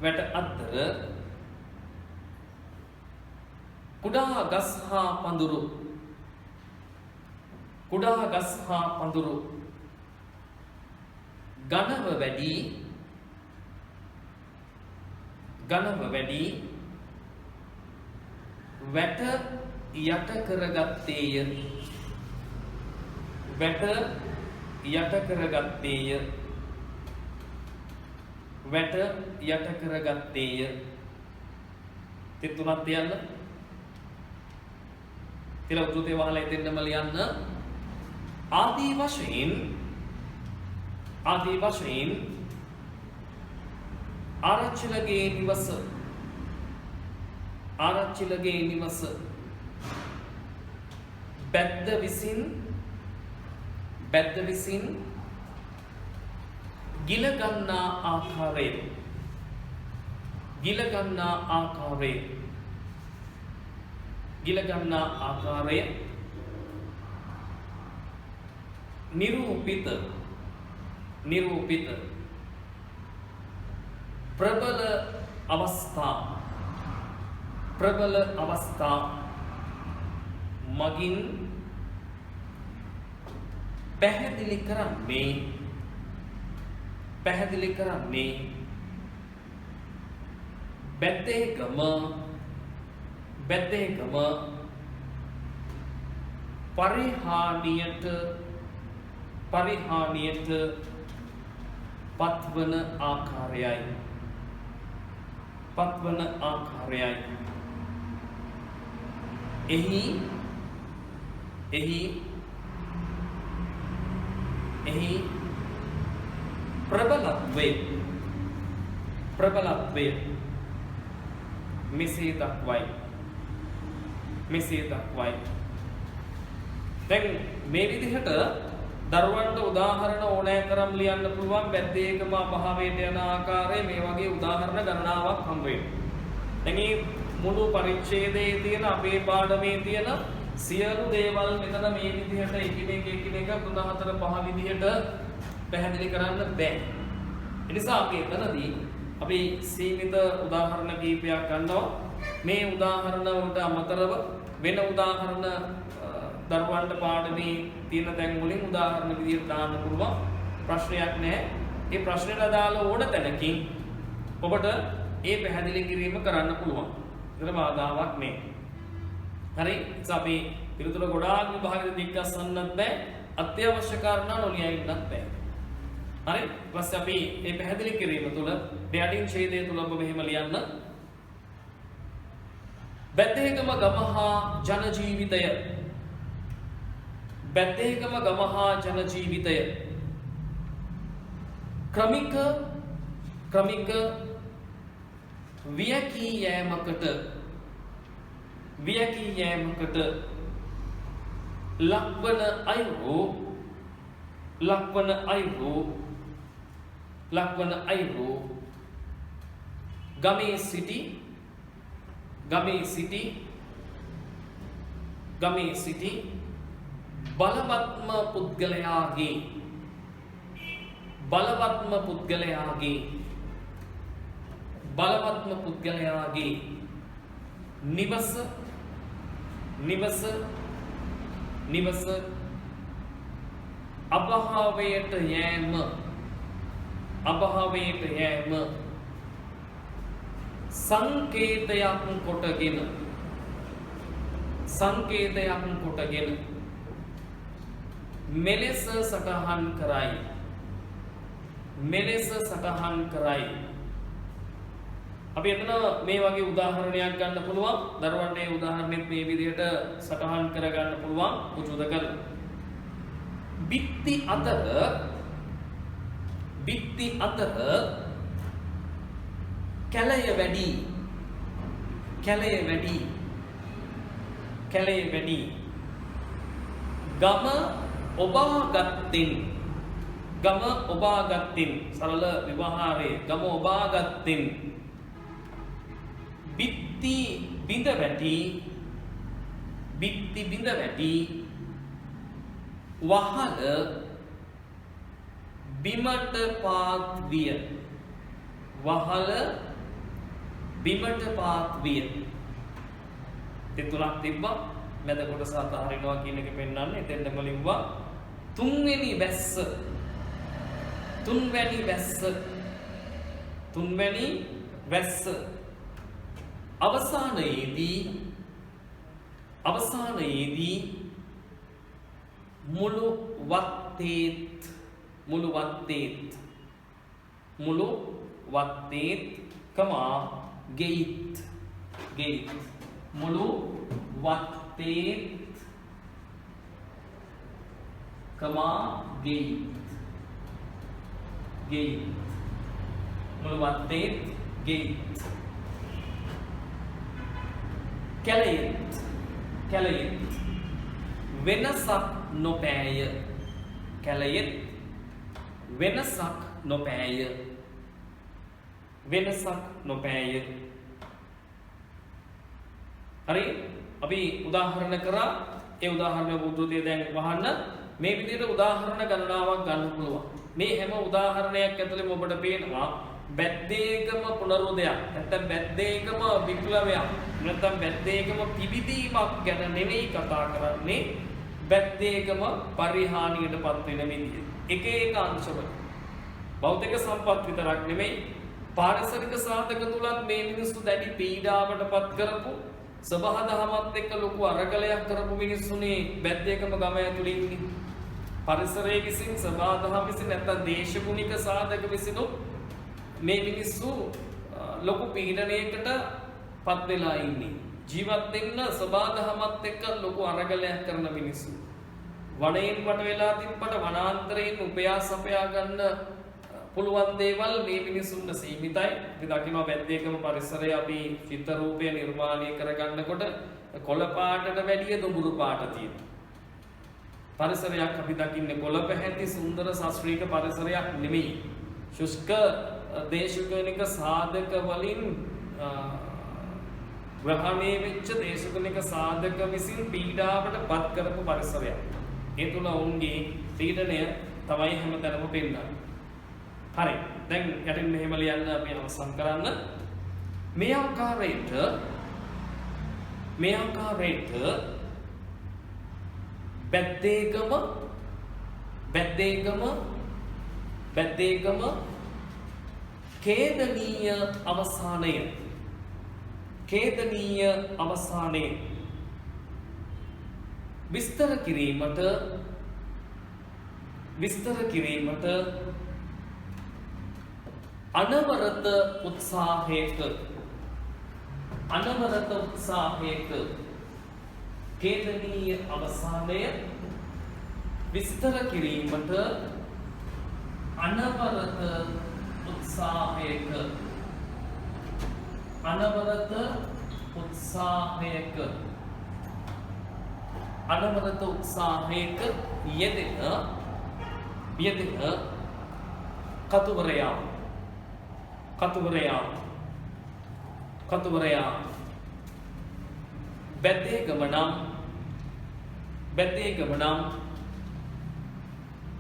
වැට අත්තර කුඩා ගස් හා පඳුරු ඝනව වැඩි වැට යට කරගත්තේය. තිතුනක් තියන්න. තිලා උද්දෘතේ වහලා එතෙන්නම ලියන්න. ආදී වශයෙන් ආරච්චිලගේ නිවස බැද්ද විසින් ගිල ගන්නා ආකාරය නිරූපිත ප්‍රබල අවස්ථා මගින් පැහැදිලි කරන්නේ බැද්දේගම පරිහානියට පරිහානියට පත්වන ආකාරයයි. පත්වන ආකාරයයි. එහි ප්‍රබලත්වය මෙසේ දක්වයි. දැන් මේ විදිහට දරුවන්ට උදාහරණ ඕනෑ තරම් ලියන්න පුළුවන් බැද්දේකම අභාවයට යන ආකාරය මේ වගේ උදාහරණ ගණනාවක් හම්බ වෙනවා. දැන් මේ මුළු පරිච්ඡේදයේ තියෙන අපේ පාඩමේ තියෙන සියලු දේවල් මෙතන මේ විදිහට එකිනෙක 3 4 5 විදිහට පැහැදිලි කරන්න බෑ. ඒ නිසා අපි එතනදී අපි සීමිත උදාහරණ කීපයක් ගන්නවා. මේ උදාහරණ වලට අමතරව වෙන උදාහරණ දරුවන්ට පාඩමේ තියෙන තැන් වලින් උදාහරණ විදිහට දාන්න පුළුවන්. ප්‍රශ්නයක් නැහැ. ඒ ප්‍රශ්නෙට අදාළ ඕන තැනකින් ඔබට ඒ පැහැදිලි කිරීම කරන්න පුළුවන්. ඒකට බාධාවක් නැහැ. හරි. අපි පිළිතුර ගොඩාක් විභාගෙට දික්කස්සන්නත් බෑ. අත්‍යවශ්‍ය කාරණා නොලියා ඉන්නත් බෑ. හරි. ඊපස්සේ අපි මේ පැහැදිලි කිරීම තුළ දෙයටින් ඡේදය තුළ ඔබ මෙහෙම ලියන්න. බැද්දේකම ගම හා ජන ජීවිතය. බැද්දේකම ගම හා ජන ජීවිතය ක්‍රමික වියකී යෑමකට ලක්වන අයුරු ගමේ සිටි බලවත්ම පුද්ගලයාගේ නිවස අභාවයට යෑම සංකේතයක් කොටගෙන මෙලෙස සටහන් කරයි. අපි එතන මේ වගේ උදාහරණයක් ගන්න පුළුවන්. දරුවන්ට මේ උදාහරණෙත් මේ විදිහට සටහන් කර ගන්න පුළුවන්. උචුද කරලා. බිත්ති අතර කැලය වැඩි. ගම ඔබාගත්තින් සරල විවහාරය ගම ඔබාගත්තින් බිත්ති බිඳ වැටි වහල බිමට පාත් විය. තුනක් තිබ්බා. මැද කොටස අතහරිනවා කියන එක පෙන්වන්නේ. එතෙන්දම ලිව්වා තුන්වැනි වැස්ස අවසානයේදී මුළු වත්තේත් කමා ගෙයිත් මුළු වත්තේත් කමා ගෙයිත් මුළු වත්තේත් ගෙයිත් කැලයෙත් වෙනසක් නොපෑය. හරි. අපි උදාහරණ කරා. ඒ උදාහරණ බුද්ධෝදය දැන් වහන්න. මේ විදිහට උදාහරණ ගණනාවක් ගන්න පුළුවන්. මේ හැම උදාහරණයක් ඇතුළේම ඔබට පේනවා බැද්දේකම පුනරුදයක්. නැත්නම් බැද්දේකම විප්ලවයක්. නැත්නම් බැද්දේකම පිබිදීමක් ගැන නෙවෙයි කතා කරන්නේ. බැද්දේකම පරිහානියටපත් වෙන විදිය. එක අංශවල. භෞතික සම්පත් විතරක් නෙවෙයි පාරිසරික සාධක තුලත් මේ මිනිස්සු දැඩි පීඩාවටපත් කරපු සබහදහමත් එක්ක ලොකු අරගලයක් කරපු මිනිස්සුනේ බැද්දේකම ගම ඇතුලේ ඉන්නේ. පරිසරයේ විසින් සබාධා විසින් නැත්නම් දේශගුණික සාධක විසින් මේ මිනිස්සු ලොකු පීඩනයකට පත් වෙලා ඉන්නේ. ජීවත් වෙන්න සබාධමත් එක්ක ලොකු අරගලයක් කරන මිනිස්සු. වනයෙන් වට වෙලා තිබ්බට වනාන්තරයෙන් උපයා සපයා ගන්න පුළුවන් දේවල් මේ මිනිසුන්ට සීමිතයි. අපි දකිනවා වැද්දේකම පරිසරය අපි චිත්‍ර රූපය නිර්මාණය කරගන්නකොට කොළ පාටට වැඩිය දුඹුරු පාට තියෙනවා. පරිසරයක් අපි දකින්නේ කොළ පැහැති සුන්දර ශාස්ත්‍රීය පරිසරයක් නෙමෙයි. ශුෂ්ක දේශගුණික සාධක වලින් ග්‍රහණය වෙච්ච දේශගුණික සාධක විසින් පීඩාවට පත් කරපු පරිසරයක්. ඒ තුල ඔවුන්ගේ පීඩනය තමයි හැමතැනම පෙන්නන්නේ. හරි. දැන් යටින් මෙහෙම ලියන්න අපි අවසන් කරන්න. මේ ආකාරයට බැද්දේගම ඛේදනීය අවසානය විස්තර කිරීමට අනවරත උත්සාහයක ඛේදනීය අවසානය විස්තර කිරීමට අනවරත උත්සාහයක යෙදෙන කතුවරයා බැද්දේගම නම්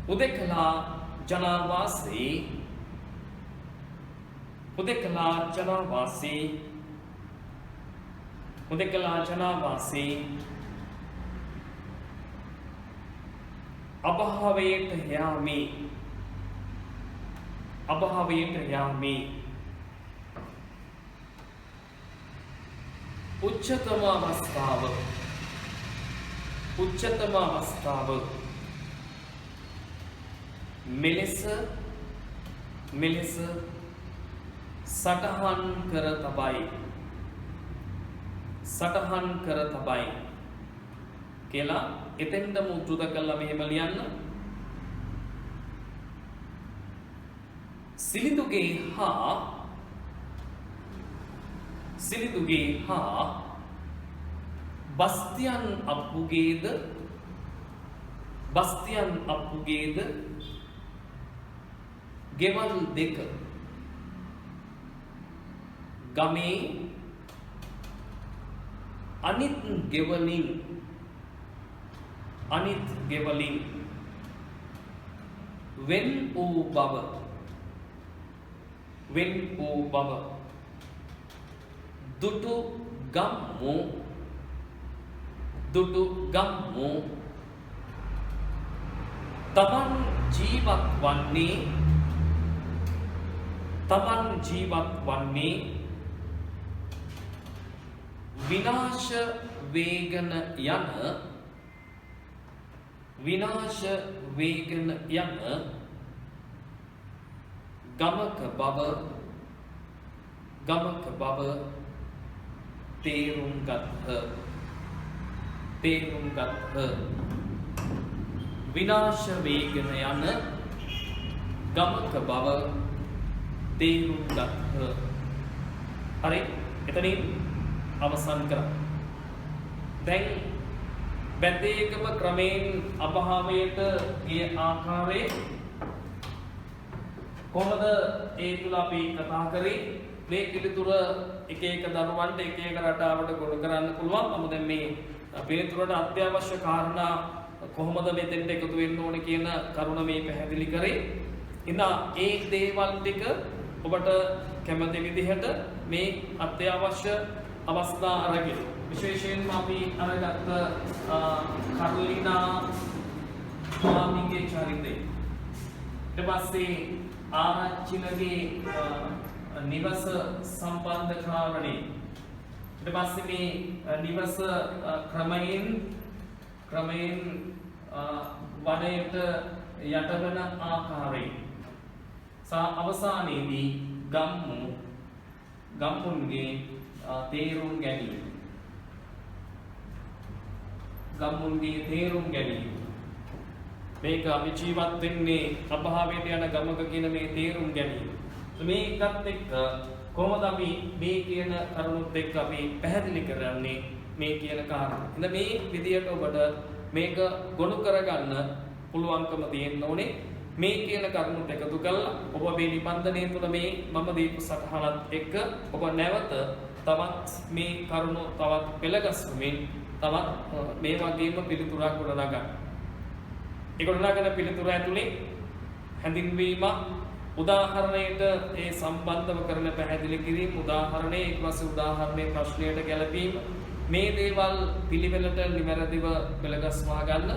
උදෙකලා ජනවාසී අභාවයට යාමේ උච්චතම අවස්ථාව මෙලෙස සටහන් කර තබයි කියලා එතෙන්ටම උද්දෘත කළා මෙහෙම ලියන්න. සිලිඳුගේ හා බස්තියන් අප්පුගේද ගෙවල් දෙක ගමේ අනිත් ගෙවලින් වෙන් වූ බව දුටු ගම්මු තමන් ජීවත් වන්නේ විනාශ වේගන යන ගමක බව තේරුම් ගත්හ. විනාශ වේගන යන ගමක බව තේරුම් ගත්හ. හරි, එතනින් අවසන් කරා. දැන් බැද්දේගම ක්‍රමයෙන් අභාවයට ගිය ආකාරයේ කොහොමද ඒ තුල අපි කතා කරේ මේ පිළිතුර එක දරුවන්ට එක රටාවට ගොනු කරන්න පුළුවන්. නමුත් දැන් මේ පිළිතුරට අත්‍යවශ්‍ය කාරණා කොහොමද මෙතෙන්ට එකතු වෙන්න ඕනේ කියන කරුණ මේ පැහැදිලි කරේ. ඉතින් ඒ දේවල් ටික ඔබට කැමති විදිහට මේ අත්‍යවශ්‍ය අවස්ථා අරගෙන විශේෂයෙන්ම අපි අරගත්ත කර්ලිනා මාමිගේ චරිතය, ඊට පස්සේ ආරච්චිලගේ නිවස සම්බන්ධ කාරණේ, ඊට පස්සේ මේ නිවස ක්‍රමයෙන් වනයේට යටවන ආකාරය සහ අවසානයේදී ගම්මුන්ගේ තේරුම් ගැනීම. ගම්මුන්ගේ තේරුම් ගැනීම. මේක අපි ජීවත් වෙන්නේ අභාවයට යන ගමක කියන මේ තේරුම් ගැනීම. මේකත් එක්ක කොහොමද අපි මේ කියන කරුණුත් එක්ක අපි පැහැදිලි කරන්නේ මේ කියන කාරණා. ඉතින් මේ විදියට ඔබට මේක ගොනු කරගන්න පුළුවන්කම තියෙන්න ඕනේ. මේ කියන කරුණුත් එකතු කරලා ඔබ මේ නිබන්ධනය තුළ මේ මම දීපු සටහනත් එක්ක ඔබ නැවත තවත් මේ කරුණු තවත් පෙළගස්වමින් තවත් මේ වගේම පිළිතුරක් ගොඩනගන්න. ඒ ගොඩනගන පිළිතුර ඇතුලේ හැඳින්වීම උදාහරණයට ඒ සම්බන්ධව කරන පැහැදිලි කිරීම උදාහරණයේ ඊපස්සේ උදාහරණයේ ප්‍රශ්නයට ගැලපීම මේ දේවල් පිළිවෙලට නිවැරදිව පෙළගස්වා ගන්න.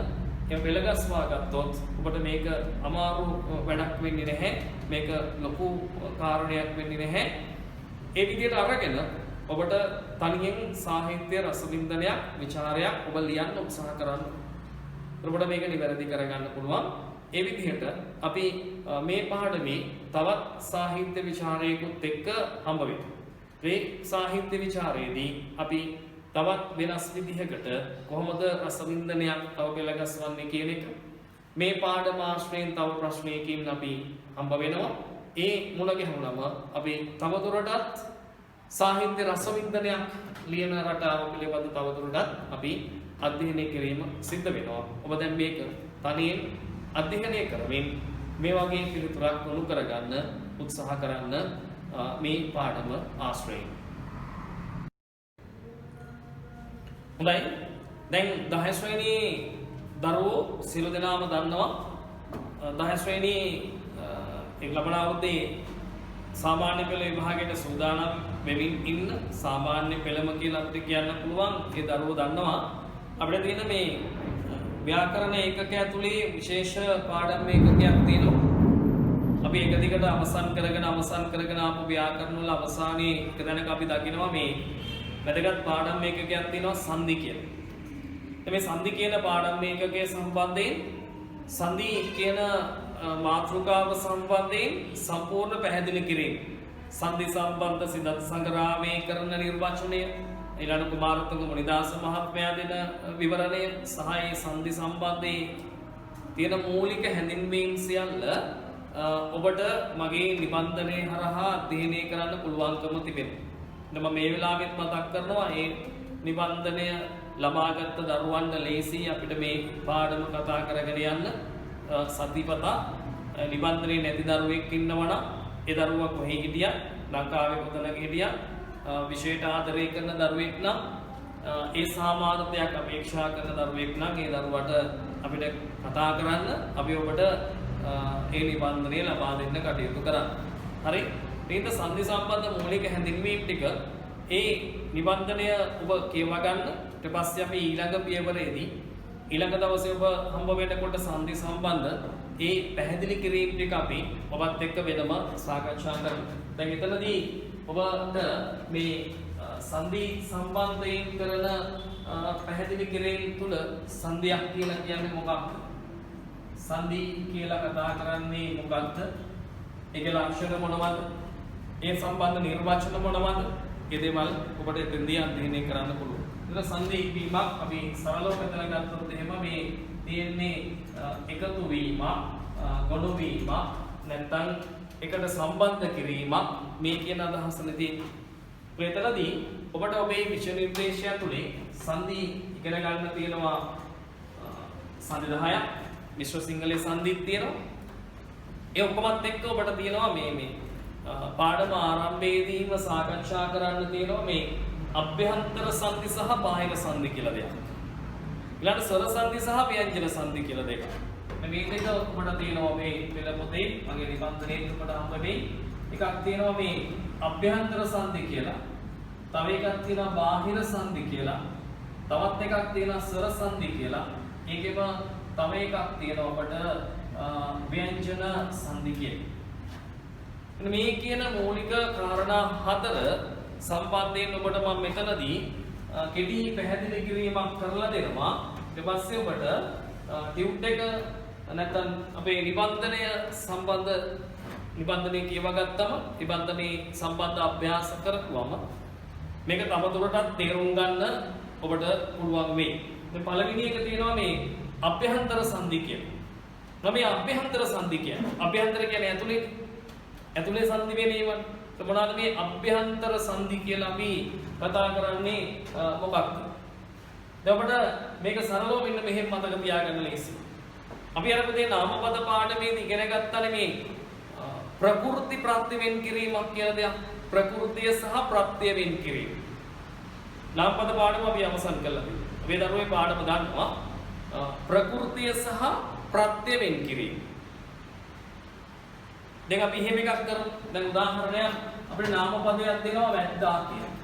ඒ පෙළගස්වා ගත්තොත් ඔබට මේක අමාරු වැඩක් වෙන්නේ නැහැ. මේක ලොකු කාරණයක් වෙන්නේ නැහැ. ඒ විදිහට අරගෙන ඔබට තනියෙන් සාහිත්‍ය රසවින්දනයක් විචාරයක් ඔබ ලියන්න උත්සාහ කරන්න. ඔබට මේක නිවැරදි කරගන්න පුළුවන්. ඒ විදිහට අපි මේ පාඩමේ තවත් සාහිත්‍ය විචාරයකුත් එක්ක හම්බ වෙමු. මේ සාහිත්‍ය විචාරයේදී අපි තවත් වෙනස් විදිහකට කොහොමද රසවින්දනයක් තව පෙළගස්වන්නේ කියන එක මේ පාඩම ආශ්‍රයෙන් තව ප්‍රශ්නයකින් අපි හම්බ වෙනවා. ඒ මුල ගැහුණම අපි තවදුරටත් සාහිත්‍ය රසවින්දනයක් ලියන රටාව පිළිබඳ තවදුරටත් අපි අධ්‍යයනය කිරීම සිද්ධ වෙනවා. ඔබ දැන් මේක තනියෙන් අධ්‍යයනය කරමින් මේ වගේ පිළිතුරක් ගොනු කරගන්න උත්සාහ කරන්න මේ පාඩම ආශ්‍රයෙන්. හොඳයි. දැන් 10 ශ්‍රේණි දරුවෝ සියලු දෙනාම දන්නවා 10 ශ්‍රේණි එක් ලබන අවුරුද්දේ සාමාන්‍ය පෙළ විභාගයට සූදානම් වෙමින් ඉන්න සාමාන්‍ය පෙළම කියලා අපිට කියන්න පුළුවන්. ඒ දරුවෝ දන්නවා අපිට තියෙන මේ ව්‍යාකරණ ඒකකය ඇතුලේ විශේෂ පාඩම් ඒකකයක් තියෙනවා. අපි එක දිගට අවසන් කරගෙන ආපු ව්‍යාකරණ වල අවසානයේ එක දැනක අපි දකිනවා මේ වැදගත් පාඩම් ඒකකයක් තියෙනවා සංදි කියලා. මේ සංදි කියන පාඩම් ඒකකය සම්බන්ධයෙන් සංදි කියන මාතෘකාව සම්බන්ධයෙන් සම්පූර්ණ පැහැදිලි කිරීම. සංදි සම්බන්ධ සිදත් සංග්‍රහයේ කරන නිර්වචනය ඊළඟ කුමාරතුංග මුනිදාස මහත්මයා දෙන විවරණය සහ ඒ සංදි සම්බන්ධයේ තියෙන මූලික හැඳින්වීම් සියල්ල ඔබට මගේ නිබන්ධනයේ හරහා අධ්‍යයනය කරන්න පුළුවන්කම තිබෙනවා. මම මේ වෙලාවෙත් මතක් කරනවා ඒ නිබන්ධනය ලබාගත් දරුවන්ට ලේසි අපිට මේ පාඩම කතා කරගෙන යන්න. සතිපතා නිබන්ධනයේ නැති දරුවෙක් ඉන්නවනම් ඒ දරුවා කොහේ හිටියත් ලංකාවේ කොතනක හිටියත් විශේෂ ආදරය කරන දරුවෙක් නම් ඒ සාමාර්ථයක් අපේක්ෂා කරන දරුවෙක් නම් ඒ දරුවට අපිට කතා කරන්න අපි ඔබට ඒ නිබන්ධනය ලබා දෙන්න කටයුතු කරන්න. හරි? මේක සංදි සම්බන්ධ මූලික හැඳින්වීම් ටික ඒ නිබන්ධනය ඔබ කියවා ගන්න. ඊට පස්සේ අපි ඊළඟ පියවරේදී ඊළඟ දවසේ ඔබ හම්බ වෙනකොට සංදි සම්බන්ධ ඒ පැහැදිලි කිරීම් ටික අපි ඔබත් එක්ක වෙනම සාකච්ඡා කරමු. දැන් එතනදී ඔබට මේ සංදි සම්බන්ධයෙන් කරන පැහැදිලි කිරීම තුළ සංදියක් කියලා කියන්නේ මොකක්ද? සංදි කියලා කතා කරන්නේ මොකක්ද? ඒකේ ලක්ෂණ මොනවද? ඒ සම්බන්ධ නිර්වචන මොනවද? ඒ දේවල් ඔබට එතෙන්දී අධ්‍යයනය කරන්න පුළුවන්. ඒක සංදි වීමක් අපි සරලව මෙතන ගත්තොත් එහෙම මේ තියෙන්නේ එකතු වීම, ගොනු වීම, නැත්නම් එකට සම්බන්ධ කිරීම මේ කියන අදහසනදී මෙතනදී ඔබට ඔබේ විෂය නිර්දේශය තුනේ සංදි ඉගෙන ගන්න තියෙනවා සංදි 10ක් මිශ්‍ර සිංහලයේ සංදිත් තියෙනවා. ඒ ඔක්කොමත් එක්ක ඔබට තියෙනවා මේ පාඩම ආරම්භයේදීම සාකච්ඡා කරන්න තියෙනවා මේ අභ්‍යන්තර සංදි සහ බාහිර සංදි කියලා දෙයක්. ඊළඟ ස්වර සංදි සහ ව්‍යංජන සංදි කියලා දෙකක්. මේ දෙක ඔබට තියෙනවා මේ පෙළ පොතේ මගේ නිබන්ධනයේ ඔබට හම්බ වෙයි. එකක් තියෙනවා මේ අභ්‍යන්තර සංදි කියලා. තව එකක් තියෙනවා බාහිර සංදි කියලා. තවත් එකක් තියෙනවා ස්වර සංදි කියලා. ඒකෙම තව එකක් තියෙනවා ඔබට ව්‍යංජන සංදි කියලා. මේ කියන මූලික කාරණා හතර සම්බන්ධයෙන් ඔබට මම මෙතනදී කෙටි පැහැදිලි කිරීමක් කරලා දෙනවා. ඊට පස්සේ ඔබට ටියුට් එක නැත්නම් අපේ නිබන්ධනය සම්බන්ධ නිබන්ධනය කියව ගත්තම නිබන්ධනයේ සම්බන්ධ අභ්‍යාස කරපුවම මේක තවදුරටත් තේරුම් ගන්න ඔබට පුළුවන් වෙයි. දැන් පළවෙනි එක තියෙනවා මේ අභ්‍යන්තර සංධි කියලා. මේ අභ්‍යන්තර සංධි කියන්නේ අභ්‍යන්තර කියන්නේ ඇතුලේ සංධි වෙන්නේ ඒවා. මොනවාද මේ අභ්‍යන්තර සංධි කියලා අපි කතා කරන්නේ මොකක්ද? දැන් අපිට මේක සරලව මෙන්න මෙහෙම මතක තියාගන්න ලේසි. අපි අර පුතේ නාමපද පාඩමේදී ඉගෙන ගත්තානේ මේ ප්‍රකෘති ප්‍රත්‍ය වෙන් කිරීමක් කියලා දෙයක්. ප්‍රකෘතිය සහ ප්‍රත්‍ය වෙන් කිරීම. නාමපද පාඩම අපි අවසන් කළා. මේ දරුවේ පාඩම ගන්නවා ප්‍රකෘතිය සහ ප්‍රත්‍ය වෙන් කිරීම. දැන් අපි එහෙම එකක් කරමු. දැන් උදාහරණයක් අපිට නාමපදයක් දෙනවා වැද්දා කියලා.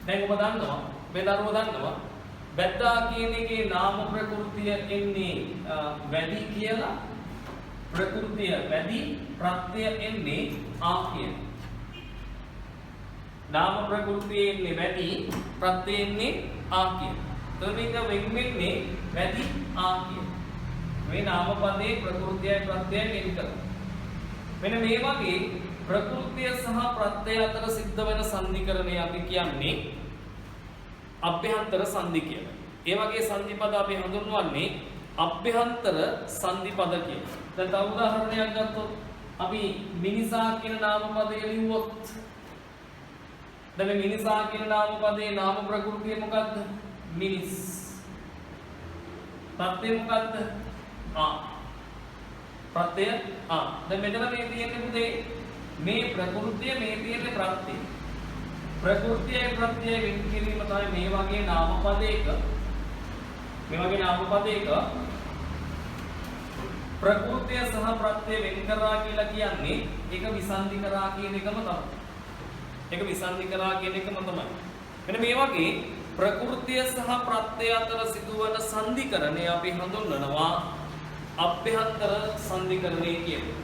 දැන් ඔබ දන්නවා මේ දරුවෝ දන්නවා වැද්දා කියන එකේ නාම ප්‍රකෘතිය එන්නේ වැඩි කියලා. ප්‍රකෘතිය වැඩි ප්‍රත්‍ය එන්නේ ආ කියන. නාම ප්‍රකෘතිය එන්නේ වැඩි ප්‍රත්‍ය එන්නේ ආ කියන. එතකොට මේක වෙන්නේ වැඩි ආ කියන. මේ නාම පදේ ප්‍රකෘතියයි ප්‍රත්‍යයයි වෙන් කරනවා. මෙන්න මේ වගේ ප්‍රකෘතිය සහ ප්‍රත්‍යය අතර සිද්ධ වෙන සංධිකරණය අපි කියන්නේ අභ්‍යන්තර සංධි කියලා. ඒ වගේ සංධි පද අපි හඳුන්වන්නේ අභ්‍යන්තර සංධි පද කියලා. දැන් තව උදාහරණයක් ගත්තොත් අපි මිනිසා කියන නාම පදය ලිව්වොත් දැන් මේ මිනිසා කියන නාම පදේ නාම ප්‍රකෘතිය මොකද්ද? මිනිස්. ප්‍රත්‍යය මොකද්ද? ආ. ප්‍රත්‍යය ආ. දැන් මෙතන මේ තියෙන්නේ පුතේ මේ ප්‍රකෘතිය මේ තියෙන්නේ ප්‍රත්‍යය. ප්‍රකෘතියයි ප්‍රත්‍යයයි වෙන් කිරීම තමයි මේ වගේ නාම පදයක ප්‍රකෘතිය සහ ප්‍රත්‍යය වෙන් කරා කියලා කියන්නේ ඒක විසන්ධි කරා කියන එකම තමයි. ඒක විසන්ධි කරා කියන එකම තමයි. මෙන්න මේ වගේ ප්‍රකෘතිය සහ ප්‍රත්‍යය අතර සිදුවන සංධිකරණය අපි හඳුන්වනවා අභ්‍යන්තර සංධිකරණය කියලා.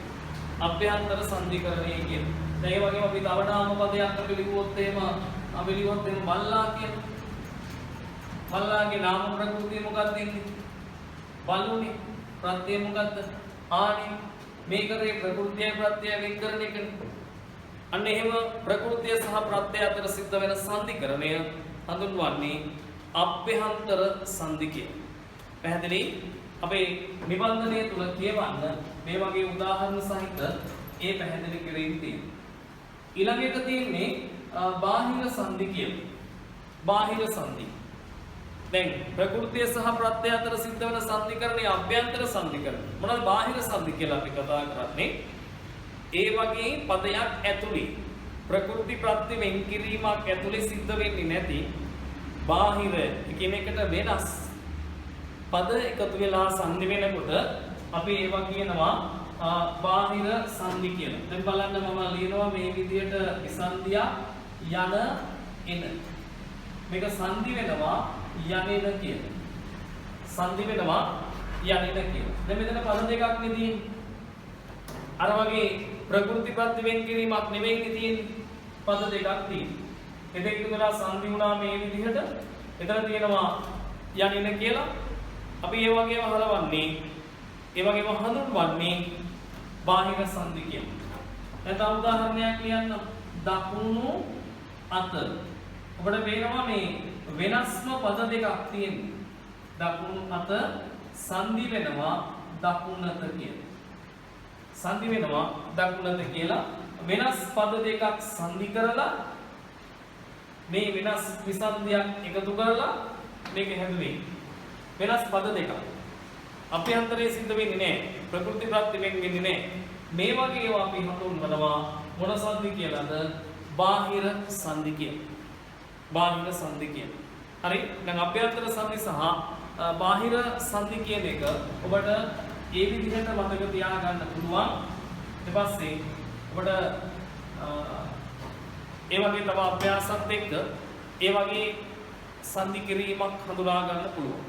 අභ්‍යන්තර සංධිකරණය කියලා. දැන් ඒ වගේම අපි තව නාම පදයක් අපි ලිව්වොත් එහෙම බල්ලා කියන. බල්ලාගේ නාම ප්‍රකෘතිය මොකක්ද ඉන්නේ? බලුනේ. ප්‍රත්‍යය මොකද්ද? ආනේ. මේ කරේ ප්‍රකෘතියයි ප්‍රත්‍යයයි වෙන් කරන එකනේ. අන්න එහෙම ප්‍රකෘතිය සහ ප්‍රත්‍යය අතර සිද්ධ වෙන සංධිකරණය හඳුන්වන්නේ අභ්‍යන්තර සංධි කියලා. පැහැදිලි? අපේ නිබන්ධනය තුල කියවන්න මේ වගේ උදාහරණ සහිත ඒ පැහැදිලි කිරීම තියෙනවා. ඊළඟ එක තියෙන්නේ බාහිර සංධි කියලා. බාහිර සංධි. දැන් ප්‍රකෘතිය සහ ප්‍රත්‍යය අතර සිද්ධ වෙන සංධිකරණය අභ්‍යන්තර සංධිකරණය. මොනවාද බාහිර සංධි කියලා අපි කතා කරන්නේ? ඒ වගේ පදයක් ඇතුලේ ප්‍රකෘති ප්‍රත්‍ය වෙන් කිරීමක් ඇතුලේ සිද්ධ වෙන්නේ නැති බාහිර එකිනෙකට වෙනස් පද එකතු වෙලා සංධි වෙනකොට අපි ඒවා කියනවා බාහිර සංධි කියලා. දැන් බලන්න මම ලියනවා මේ විදිහට විසන්ධිය යන එන. මේක සංධි වෙනවා යනෙන කියලා. සංධි වෙනවා යනෙන කියලා. දැන් මෙතන පද දෙකක් නෙදී. අර වගේ ප්‍රකෘති ප්‍රත්‍ය වෙන් කිරීමක් නෙවෙයි තියෙන්නේ. පද දෙකක් තියෙනවා. එතෙක් තුනලා සංධි වුණා මේ විදිහට. එතන තියෙනවා යනෙන කියලා. අපි ඒ වගේම හලවන්නේ ඒ වගේම හඳුන්වන්නේ බාහිර සංධි කියලා. දැන් තව උදාහරණයක් ලියන්න. දකුණු අත. ඔබට පේනවා මේ වෙනස්ම පද දෙකක් තියෙනවා. දකුණු අත සංධි වෙනවා දකුණත කියලා. සංධි වෙනවා දකුණත කියලා වෙනස් පද දෙකක් සංධි කරලා මේ වෙනස් විසන්ධියක් එකතු කරලා මේක හැදුවේ. වෙනස් පද දෙකක්. අභ්‍යන්තරයේ සිද්ධ වෙන්නේ නැහැ. ප්‍රකෘති ප්‍රත්‍ය වෙන්නේ නැහැ. මේ වගේ ඒවා අපි හඳුන්වනවා මොන සංධි කියලාද? බාහිර සංධි කියලා. බාහිර සංධි කියලා. හරි. දැන් අභ්‍යන්තර සංධි සහ බාහිර සංධි කියන එක ඔබට ඒ විදිහට මතක තියාගන්න පුළුවන්. ඊට පස්සේ ඔබට ඒ වගේ තව අභ්‍යාසත් එක්ක ඒ වගේ සංධි කිරීමක් හඳුනා ගන්න පුළුවන්.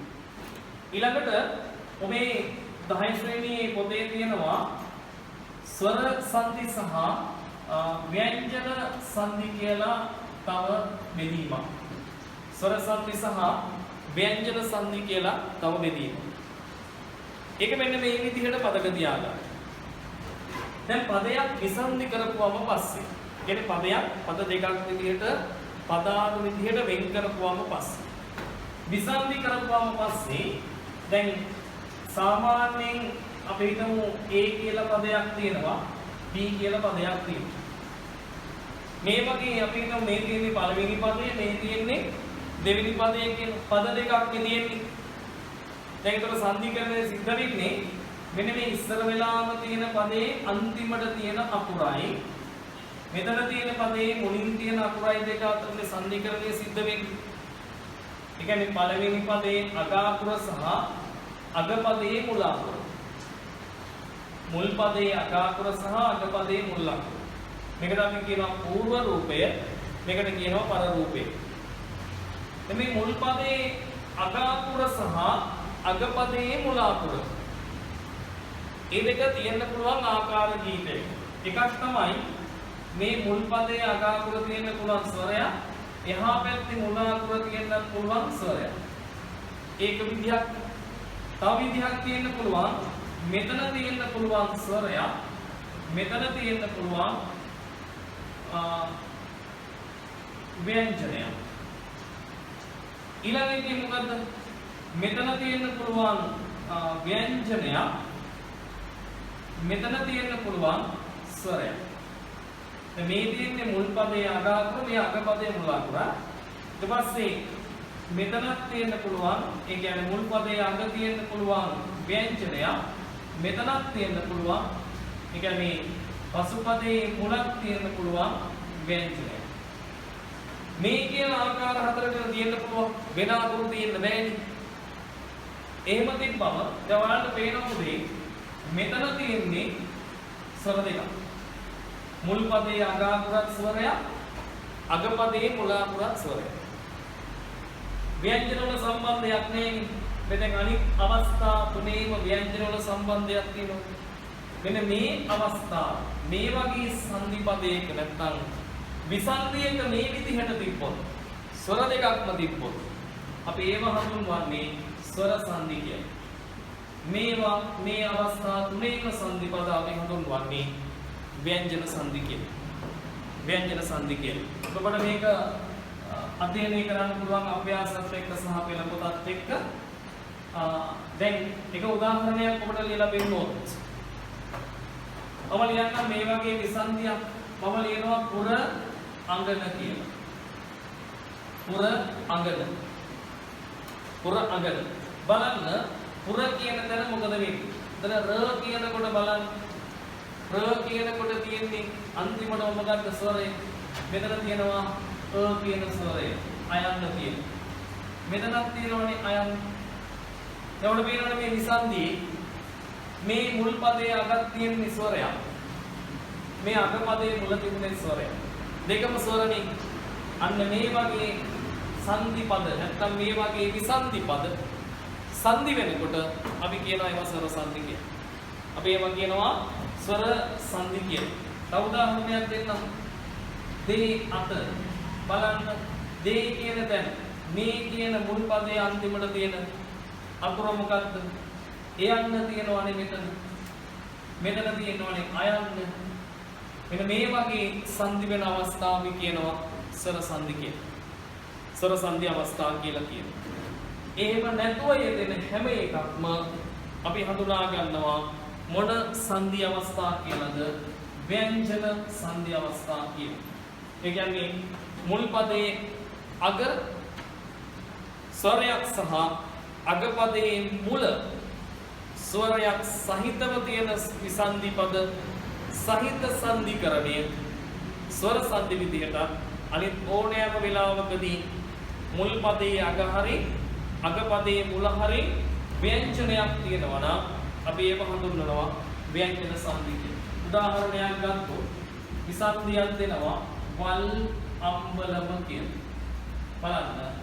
ඊළඟට ඔබේ 10 ශ්‍රේණියේ පොතේ තියෙනවා ස්වර සංධි සහ ව්‍යංජන සංධි කියලා තව බෙදීමක්. ස්වර සංධි සහ ව්‍යංජන සංධි කියලා තව බෙදීමක්. ඒක මෙන්න මේ විදිහට පදක තියාගන්න. දැන් පදයක් විසන්ධි කරපුවම පස්සේ කියන්නේ පද දෙකක් විදිහට පදාන විදිහට වෙන් කරපුවම පස්සේ විසන්ධි කරපුවම පස්සේ දැන් සාමාන්‍යයෙන් අපි හිතමු A කියලා පදයක් තියෙනවා B කියලා පදයක් තියෙනවා. මේ වගේ අපි හිතමු මේ තියෙන්නේ පළවෙනි පදය මේ තියෙන්නේ දෙවෙනි පදය කියන පද දෙකක් තියෙන්නේ. දැන් ඒතර සන්ධිකරණය සිද්ධ වෙන්නේ මෙන්න මේ ඉස්සර වෙලාම තියෙන පදේ අන්තිමට තියෙන අකුරයි මෙතන තියෙන පදේ මුලින් තියෙන අකුරයි දෙක අතරේ සන්ධිකරණය සිද්ධ වෙන්නේ. ඒ කියන්නේ පළවෙනි පදේ අග අකුර සහ අග පදේ මුල අකුර. මුල් පදේ අග අකුර සහ අග පදේ මුල් අකුර. මේකට අපි කියනවා පූර්ව රූපය, මේකට කියනවා පර රූපය. මේ මුල් පදේ අග අකුර සහ අග පදේ මුල අකුර. මේ දෙක තියෙන්න පුළුවන් ආකාර කීපයක. එකක් තමයි මේ මුල් පදේ අග අකුර තියෙන්න පුළුවන් ස්වරය, එහා පැත්තේ මුල අකුර තියෙන්න පුළුවන් ස්වරය. ඒක විදිහක්. තව විදිහක් තියෙන්න පුළුවන් මෙතන තියෙන්න පුළුවන් ස්වරය, මෙතන තියෙන්න පුළුවන් ව්‍යංජනය. ඊළඟට මොකද්ද? මෙතන තියෙන්න පුළුවන් ව්‍යංජනය, මෙතන තියෙන්න පුළුවන් ස්වරය. මේ තියෙන්නේ මුල් පදයේ අග අකුර, මේ අග පදයේ මුල අකුර. ඊට පස්සේ මෙතනත් තියෙන්න පුළුවන්, ඒ කියන්නේ මුල් පදයේ අග තියෙන්න පුළුවන් ව්‍යංජනය, මෙතනත් තියෙන්න පුළුවන්, ඒ කියන්නේ පසු පදයේ මුලක් තියෙන්න පුළුවන් ව්‍යංජනය. මේ කියන ආකාර හතරකට තියෙන්න පුළුවන්, වෙන අකුරු තියෙන්න බෑනේ. එහෙම තිබ්බම දැන් ඔයාලට පේනවද මෙතන තියෙන්නේ ස්වර දෙකක්. මුල් පදයේ අග අකුරක් ස්වරයක්, අග පදයේ මුල අකුරක් ස්වරයක්. ව්‍යංජන වල සම්බන්ධයක් නැහැ. මෙතන අනිත් අවස්ථා තුනේම ව්‍යංජන වල සම්බන්ධයක් තියෙනවා. මෙන්න මේ අවස්ථාව මේ වගේ සංදි පදයක නැත්නම් විසන්ධියක මේ විදිහට තිබ්බොත් ස්වර දෙකක්ම තිබ්බොත් අපි ඒව හඳුන්වන්නේ ස්වර සංදි කියලා. මේවා මේ අවස්ථා තුනේම සංදි පද අපි හඳුන්වන්නේ ව්‍යංජන සංදි කියලා. ව්‍යංජන සංදි කියලා. ඔබට මේක අධ්‍යයනය කරන්න පුළුවන් අභ්‍යාසත් එක්ක සහ පෙළ පොතත් එක්ක. දැන් එක උදාහරණයක් ඔබට ලියලා දෙන්නොත් ඔබ ලියන්න මේ වගේ විසන්ධියක් මම ලියනවා පුර අංගන කියලා. පුර අංගන. පුර අංගන. බලන්න පුර කියන තැන මොකද වෙන්නේ? එතන ර කියනකොට බලන්න. ර කියනකොට තියෙන්නේ අන්තිමට මොකක්ද ස්වරය? මෙතන තියෙනවා අ කියන ස්වරය. අයන්න කියන. මෙතනක් තියෙනවනේ අයන්න. එතකොට පේනවනේ මේ විසන්ධියේ මේ මුල් පදයේ අගක් තියෙන ස්වරයක්. මේ අග පදයේ මුල තිබුණේ ස්වරය. දෙකම ස්වරණි. අන්න මේ වගේ සංදි පද නැත්නම් මේ වගේ විසන්ධි පද සංදි වෙනකොට අපි කියනවා ඒවා ස්වර සංදි කියලා. අපි ඒවා කියනවා ස්වර සංදි කියලා. තව උදාහරණයක් දෙන්නම්. දේ අත බලන්න දේ කියන තැන මේ කියන මුල් පදයේ අන්තිමට තියෙන අකුර මොකක්ද? එයන්න තියෙනවනේ මෙතන. මෙතන තියෙනවනේ අයන්න. මෙන්න මේ වගේ සංදි වෙන අවස්ථාව කියනවා ස්වර සංදි කියලා. ස්වර සංදි අවස්ථා කියලා කියනවා. එහෙම නැතුව යෙදෙන හැම එකක්ම අපි හඳුනා ගන්නවා මොන සංදි අවස්ථා කියලාද? ව්‍යංජන සංදි අවස්ථා කියලා. ඒ කියන්නේ මුල් පදයේ අග ස්වරයක් සහ අග පදයේ මුල ස්වරයක් සහිතව තියෙන විසන්ධි පද සහිත සංධිකරණය ස්වර සංධි විදිහට අනිත් ඕනෑම වෙලාවකදී මුල් පදයේ අග හරි අග පදයේ මුල හරි ව්‍යංජනයක් තියෙනවා නම් අපි ඒක හඳුන්වනවා ව්‍යංජන සංධි කියලා. උදාහරණයක් ගත්තොත් විසන්ධියක් දෙනවා වල් අම්බලම කියලා. බලන්න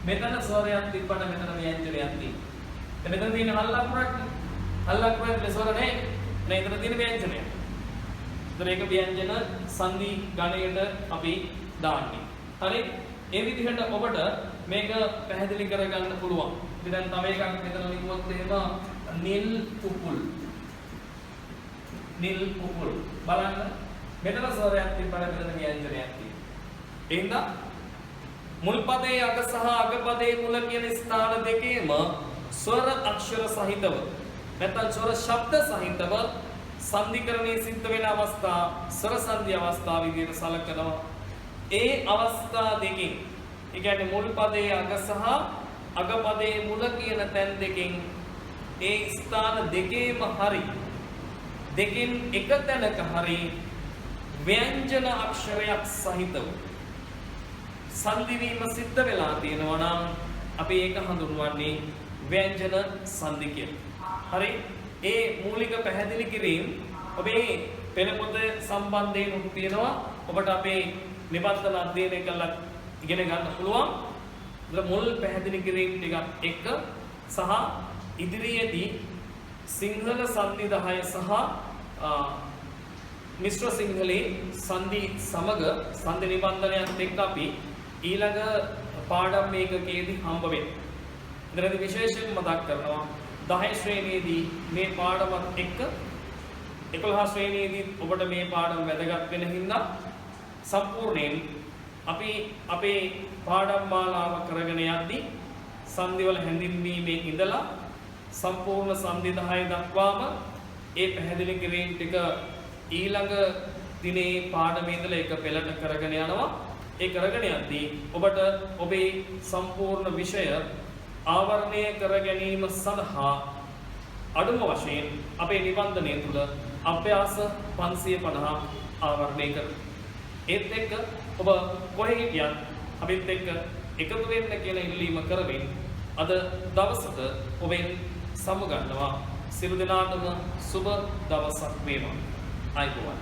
මෙතන ස්වරයක් තිබ්බට මෙතන ව්‍යංජනයක් තියෙනවා. මෙතන තියෙන හල් අකුරක් හල් අකුරේ ස්වර නැහැ. මෙතන තියෙන ව්‍යංජනය. ඒතර ඒක ව්‍යංජන සංදි ගණයට අපි දාන්නේ. හරි? ඒ විදිහට ඔබට මේක පැහැදිලි කරගන්න පුළුවන්. ඉතින් දැන් තව එකක් මෙතන ලියුවොත් එහෙම නිල් උපුල් බලන්න මෙතන ස්වරයක් තිබ්බම මෙතන ව්‍යංජනයක් තියෙනවා. එහෙනම් මුල් පදයේ අග සහ අග පදයේ මුල කියන ස්ථාන දෙකේම ස්වර අක්ෂර සහිතව නැත්නම් ස්වර ශබ්ද සහිතව සංධිකරණයේ සිද්ධ වෙන අවස්ථා ස්වර සංධි අවස්ථා විදිහට සලකනවා. ඒ අවස්ථා දෙකෙන් ඒ කියන්නේ මුල් පදයේ අග සහ අග පදයේ මුල කියන තැන් දෙකෙන් ඒ ස්ථාන දෙකේම හරි දෙකෙන් එක තැනක හරි ව්‍යංජන අක්ෂරයක් සහිතව සංධි වීම සිද්ධ වෙලා තියෙනවා නම් අපි ඒක හඳුන්වන්නේ ව්‍යංජන සංධි කියලා. හරි? ඒ මූලික පැහැදිලි කිරීම ඔබේ පෙළ පොත සම්බන්ධයෙන් උත් තියෙනවා. ඔබට අපේ නිබන්ධන අධ්‍යයනය කළා ඉගෙන ගන්න පුළුවන්. ඒතර මුල් පැහැදිලි කිරීම ටිකක් එක සහ ඉදිරියේදී සිංහල සංධි 10 සහ මිශ්‍ර සිංහලේ සංධි සමග සංධි නිබන්ධනයත් එක්ක අපි ඊළඟ පාඩම් මේකකයේදී හම්බ වෙනවා. ඉතින් විශේෂයෙන් මතක් කරනවා 10 ශ්‍රේණියේදී මේ පාඩමත් එක්ක 11 ශ්‍රේණියේදී ඔබට මේ පාඩම වැදගත් වෙන හින්දා සම්පූර්ණයෙන් අපි අපේ පාඩම් මාලාව කරගෙන යද්දී සංධි වල හැඳින්වීමේ ඉඳලා සම්පූර්ණ සංධි 10 දක්වාම ඒ පැහැදිලි කිරීම ටික ඊළඟ දිනේ පාඩමේ ඉඳලා එක පෙළට කරගෙන යනවා. ඒ කරගෙන යද්දී ඔබට ඔබේ සම්පූර්ණ විෂය ආවරණය කර ගැනීම සඳහා අඩුම වශයෙන් අපේ නිබන්ධනය තුළ අභ්‍යාස 550 ආවරණය කරනවා. ඒත් එක්ක ඔබ කොහෙ හිටියත් අපිත් එක්ක එකතු වෙන්න කියලා ඉල්ලීම කරමින් අද දවසට ඔබෙන් සමුගන්නවා. සියලු දෙනාටම සුබ දවසක් වේවා. ආයුබෝවන්.